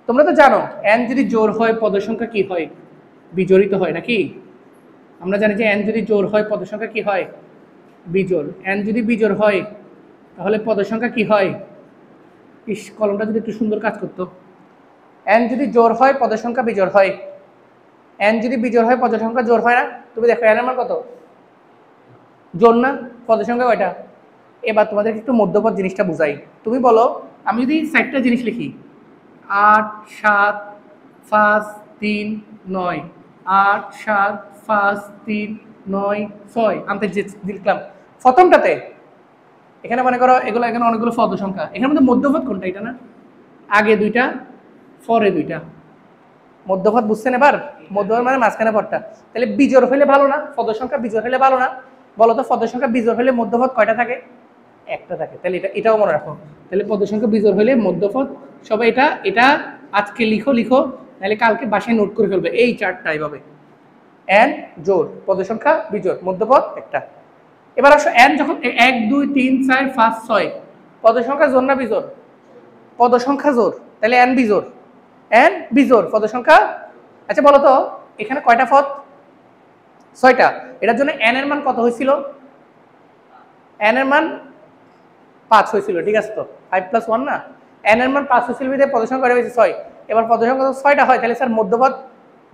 তোমরা তো জানো n যদি জোর হয় পদ সংখ্যা কি হয়? বিজড়িত হয়, নাকি? আমরা জানি যে n যদি জোর হয় পদ সংখ্যা কি হয়? বিজোড়। n যদি বিজোড় হয় তাহলে পদ সংখ্যা কি হয়? ইস, কলমটা যদি একটু সুন্দর কাজ করতো। n যদি জোর হয় পদ সংখ্যা বিজোড় হয়, n যদি বিজোড় হয় পদ সংখ্যা জোর হয় না? তুমি দেখো n এর মান কত? জোর না? পদ সংখ্যা কয়টা? এবার তোমাদেরকে একটু মধ্যপদ জিনিসটা বুঝাই। তুমি বলো, আমি যদি 4টা জিনিস লিখি, 8 7 5 3 9, 8 7 5 3 9 6 আনতে যে লিখলাম প্রথমটাতে, এখানে মনে করো এগুলো, এখানে অনেকগুলো পদ সংখ্যা, এখানে মধ্যে মধ্যপদ কোনটা? এটা না? আগে দুইটা পরে দুইটা, মধ্যপদ বুঝছেন? এবার মধ্যপদ মানে মাঝখানে পদটা। তাহলে বিজোড় হইলে ভালো না? পদ সংখ্যা বিজোড় হইলে ভালো না? বলো তো, পদ সংখ্যা বিজোড় হইলে মধ্যপদ কয়টা থাকে? একটা থাকে। তাহলে এটাও মনে রাখো। তাহলে পদ সংখ্যা বিজোড় হইলে মধ্যপদ, সবাই এটা আজকে লিখো, নাহলে কালকে বাসায় নোট করে ফেলবে। এই চার্টটা এইভাবে, n জোড়, পদ সংখ্যা বিজোড়, মধ্যপদ একটা। এবার আসো n যখন 1 2 3 4 5 6, পদ সংখ্যা জোড় না বিজোড়? পদ সংখ্যা জোড়, তাহলে n বিজোড়, n বিজোড়, পদ সংখ্যা। আচ্ছা বলো তো, এখানে কয়টা পদ? 6টা। এটার জন্য n এর মান কত হয়েছিল? n এর মান 5 হয়েছিল, ঠিক আছে তো? 5 + 1 না? n এর মান 5 হয়েছিল, বিধায় পদ সংখ্যা হয়েছে 6। এবার পদ সংখ্যা 6টা হয়, তাহলে স্যার মধ্যপদ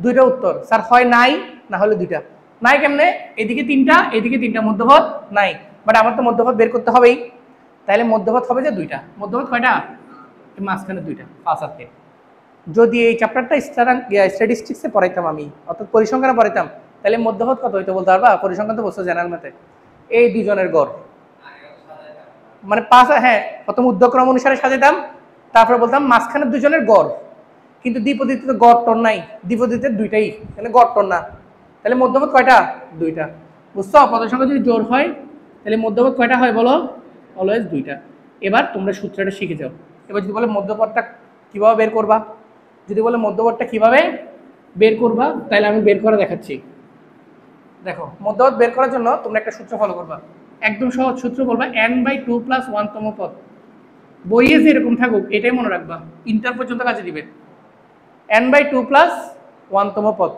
দুইটা উত্তর। স্যার হয় নাই, না হলে দুইটা। নাই কেমনে? এদিকে 3টা, এদিকে 3টা, মধ্যপদ নাই। বাট আমার তো মধ্যপদ বের করতে হবেই, তাহলে মধ্যপদ হবে যে দুইটা। মধ্যপদ কয়টা? মাঝখানে দুইটা, 5 আর 3। যদি এই চ্যাপ্টারটা স্ট্যাটিস্টিক্সে পড়াইতাম আমি, অর্থাৎ পরিসংখ্যানে পড়াইতাম, তাহলে মধ্যপদ কত হইতো বলতে পারবা? পরিসংখ্যান তো বলছো জেনারেল ম্যাথে, এই দুজনের গড় মানে 5। হ্যাঁ, প্রথম উদ্যক্রম অনুসারে সাজাইতাম, তারপরে বলতাম মাঝখানে দুজনের গড়। কিন্তু দ্বিপদীতে তো গড় টর নাই, দ্বিপদীতে দুইটাই, তাহলে গড় টর না। তাহলে মধ্যপদ কয়টা? দুইটা। বুঝছো? পদ সংখ্যা যদি জোড় হয় তাহলে মধ্যপদ কয়টা হয় বলো? অলওয়েজ দুইটা। এবার তোমরা সূত্রটা শিখে যাও। এবার যদি বলে মধ্যপদটা কিভাবে বের করবা, বের করবা, তাহলে আমি বের করে দেখাচ্ছি। দেখো, মধ্যপদ বের করার জন্য তোমরা একটা সূত্র ফলো করবা, একদম সহজ সূত্র, বলবা n/2 + 1 তম পদ। বইয়ে যে এরকম থাকুক এটাই মনে রাখবা, ইন্টার পর্যন্ত কাজে দিবে। n/2 + 1 তম পদ।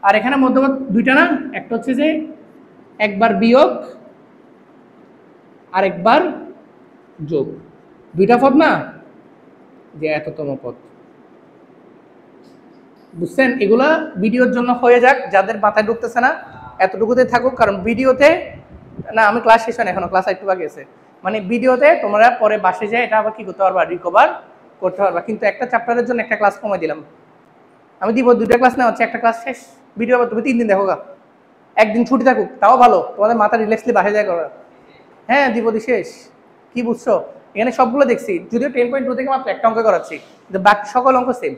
আর এখানে মধ্যপদ দুইটা না? একটা হচ্ছে যে একবার বিয়োগ আর একবার যোগ, দুইটা পদ না? যে এততম পদ। বুঝছেন? এগুলা ভিডিওর জন্য হয়ে যাক, যাদের মাথায় ঢুকতেছে না এতটুকুতে থাকুক, কারণ ভিডিওতে না, আমি ক্লাস শেষ হয় না এখনো, ক্লাস একটু বাকি আছে। মানে ভিডিওতে তোমরা পরে বাসে যায় এটা আবার কি করতে পারবা, রিকভার করতে পারবা। কিন্তু একটা চ্যাপ্টারের জন্য একটা ক্লাস কমাই দিলাম, আমি দিব 2টা ক্লাস নেওয়া হচ্ছে, একটা ক্লাস শেষ, ভিডিও আবার তুমি 3 দিন দেখো গা, একদিন ছুটি থাকুক তাও ভালো, তোমাদের মাথা রিল্যাক্সলি বাসে যায় করা। হ্যাঁ দিব দি শেষ। কি বুঝছো? এখানে সবগুলো দেখছি, যদিও 10.2 থেকে মাত্র একটা অঙ্ক করাচ্ছি, কিন্তু বাকি সকল অঙ্ক সেম।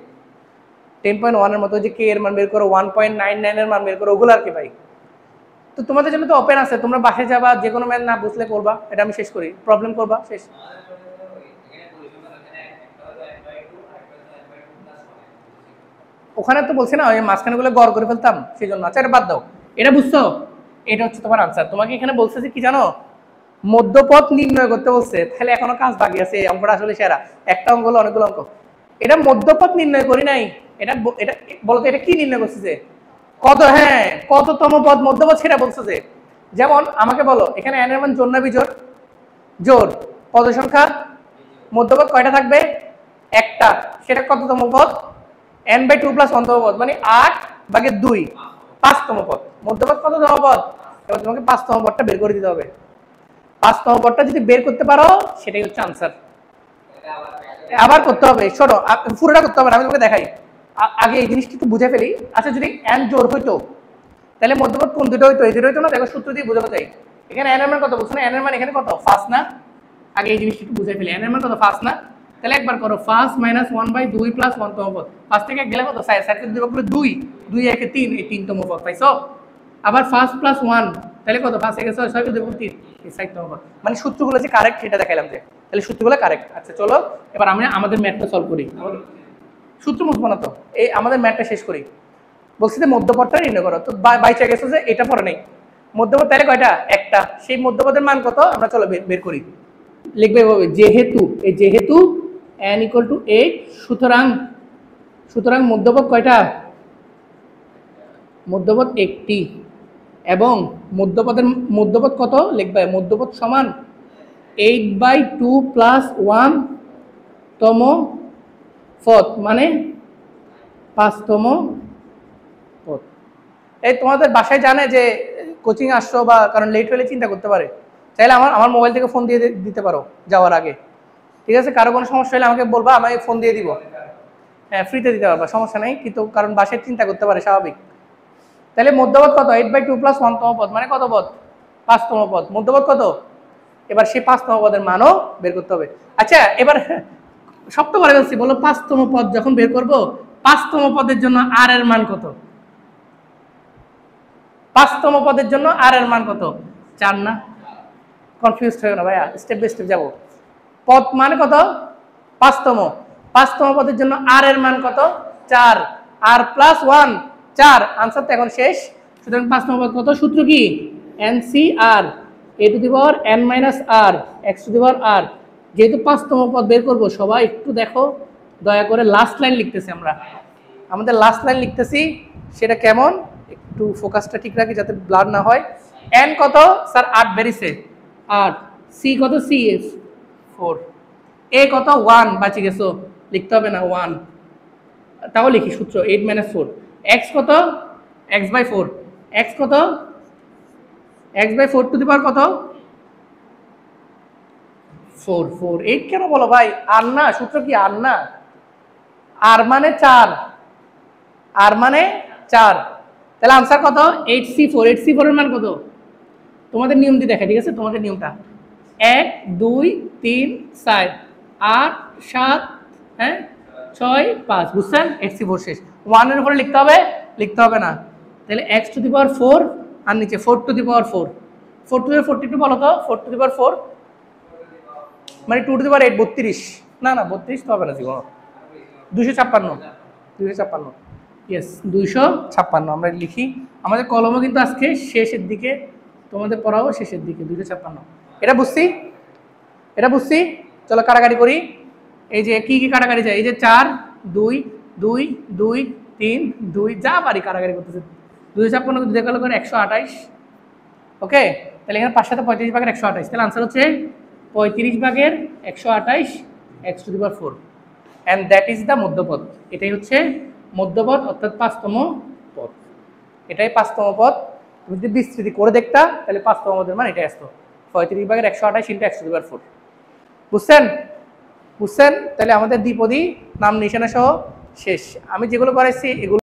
10.1 এর মতো যে কে এর মান বের করো, 1.99 এর মান বের করো, ওগুলো আর কি ভাই। তো তোমাদের জন্য তো ওপেন আছে, তোমরা বাসে যাবা, যে কোনো ম্যাথ না বুঝলে করবা, এটা আমি শেষ করি, প্রবলেম করবা শেষ। ওখানে তো বলছি না ওই মাঝখানে গুলো গড় করে ফেলতাম, সেই জন্য। আচ্ছা এটা বাদ দাও, এটা বুঝছো? এটা হচ্ছে তোমার আনসার। তোমাকে এখানে বলছে যে কি জানো, মধ্যপথ নির্ণয় করতে বলছে, তাহলে এখনো কাজ বাকি আছে, অঙ্কটা আসলে সেরা। একটা অঙ্ক হলো অনেকগুলো অঙ্ক, এটা মধ্যপথ নির্ণয় করি নাই, এটা এটা বলতো এটা কি নির্ণয় করছে যে কত, হ্যাঁ কততম পদ মধ্যপথ সেটা বলছে যে। যেমন আমাকে বলো এখানে n এর মান জোড় না বিজোড়? জোড়। পদ সংখ্যা মধ্যপথ কয়টা থাকবে? একটা। সেটা কততম পদ? n/2 + 1তম পদ, মানে 8/2, 5তম পদ। মধ্যপথ কততম পদ? এবার তোমাকে 5তম পদটা বের করে দিতে হবে। 5তম পদটা যদি বের করতে পারো সেটাই হচ্ছে আনসার। আবার করতে হবে, শোনো পুরোটা করতে হবে না, আমি তোমাকে দেখাই। আগে এই জিনিসটা একটু বুঝে ফেলি। আচ্ছা যদি n জোড় হইতো তাহলে মধ্যপথ কোন দুটো হইতো? এই দুটো হইতো না? দেখো সূত্র দিয়ে বোঝানো যায়। এখানে n এর মান কত বুঝছো না? n এর মান এখানে কত? 5 না? আগে এই জিনিসটা একটু বুঝে ফেলি। n এর মান কত? 5 না? তাহলে একবার করো 5 - 1/2 + 1তম পদ। 5 থেকে 1 গেলে কত? 4, 4 কে 2 ভাগ করলে 2, 2 1 এ 3, এই 3তম পদ পাইছো। আবার 5 + 1 তাহলে কত? 5 থেকে 6, 6 কে 2 ভাগ 3, এই 4তম পদ। মানে সূত্রগুলো যে কারেক্ট সেটা দেখাইলাম যে, তাহলে সূত্রগুলো কারেক্ট। আচ্ছা চলো এবার আমরা আমাদের ম্যাথটা সলভ করি। সূত্র মুছবো না তো, এই আমাদের ম্যাথটা শেষ করি। বলছি যে মধ্যপদটা নির্ণয় করো, তো বাইচা গেছে যে এটা পরে নেই। মধ্যপদ তাহলে কয়টা? একটা। সেই মধ্যপদের মান কত আমরা চলো বের করি। লিখবে এভাবে, যেহেতু এই যেহেতু n = 8, সুতরাং সুতরাং মধ্যপদ কয়টা? মধ্যপদ একটি। এবং মধ্যপদ কত লিখবে? মধ্যপদ সমান 8/2 + 1তম পদ, মানে 5তম পদ। এই তোমাদের বাসায় জানে যে কোচিং আসছো বা কারণ লেট হলে চিন্তা করতে পারে, চাইলে আমার মোবাইল থেকে ফোন দিয়ে দিতে পারো যাওয়ার আগে, ঠিক আছে? কারো কোনো সমস্যা হলে আমাকে বলবা, আমি ফোন দিয়ে দিব। হ্যাঁ ফ্রিতে দিতে পারবা, সমস্যা নেই, কিন্তু কারণ বাসায় চিন্তা করতে পারে, স্বাভাবিক। তাহলে মধ্যপদ কত? 8/2 + 1তম পদ, মানে কত পদ? 5তম পদ। মধ্যপদ কত? এবার সেই 5তম পদের মানও বের করতে হবে। আচ্ছা এবার সব তো বলে যাচ্ছি, বলো 5তম পদ যখন বের করব, 5তম পদের জন্য r এর মান কত? 5তম পদের জন্য r এর মান কত? 4 না? কনফিউজড হয়ে না ভাইয়া, স্টেপ বাই স্টেপ যাবো। পদ মানে কত? 5তম। 5তম পদের জন্য r এর মান কত? 4। r + 1 4। আনসার তো এখন শেষ। সুতরাং 5তম পদ কত? সূত্র কি? NCR (a⁻n - r x⁻r). যেহেতু 5তম পদ বের করব, সবাই একটু দেখো দয়া করে, লাস্ট লাইন লিখতেছি আমরা, আমাদের লাস্ট লাইন লিখতেছি। সেটা কেমন একটু ফোকাসটা ঠিক রাখি যাতে ব্লার না হয়। n কত? স্যার 8 বেরিয়েছে, 8। c কত? c 4। a কত? 1, বাঁচি গেছো, লিখতে হবে না 1, তাও লিখি সূত্র 8 - 4। x কত? x/4। x কত? x/4 টু দি পাওয়ার কত? 4। 4 8 কেন বলো ভাই? আর না, সূত্র কি আর না? আর মানে 4, আর মানে 4। তাহলে আনসার কত? 8c4। 8c4 এর মান কত? তোমাদের নিয়ম দিয়ে দেখা, ঠিক আছে? তোমাদের নিয়মটা 1 2 3 4 8 7 হ্যাঁ 6 5, বুঝছেন? x4 শেষ। 1 এর উপরে লিখতে হবে? লিখতে হবে না। তাহলে x⁴ আর নিচে 4⁴। 4 টু দি পাওয়ার 42 বলো তো, 4⁴ মানে 2⁸ 32। না না 32 তো হবে না জীবন, 256। 256, ইয়েস 256 আমরা লিখি। আমাদের কলমও কিন্তু আজকে শেষের দিকে, তোমাদের পড়াও শেষের দিকে। 256, এটা বুঝছি, এটা বুঝছি। চলো কাটাকাটি করি। এই যে কি কি কাটাকাটি যায়, এই যে 4 2 2 2 3 2, যা পারি কাটাকাটি করতেছে। 256 2 কালো করে 128। ওকে, তাহলে এখানে 5 সাথে 35/128, তাহলে আনসার হচ্ছে 35/128 x⁴, and that is the মধ্যপদ। এটাই হচ্ছে মধ্যপদ অর্থাৎ 5তম পদ, এটাই 5তম পদ। তুমি যদি বিস্তৃতি করে দেখতা তাহলে 5তম পদের মান এটা আসতো 35/128 × x⁴। বুঝছেন? বুঝছেন? তাহলে আমাদের দ্বিপদী নাম নিশানা সহ শেষ। আমি যেগুলো করাইছি এগুলো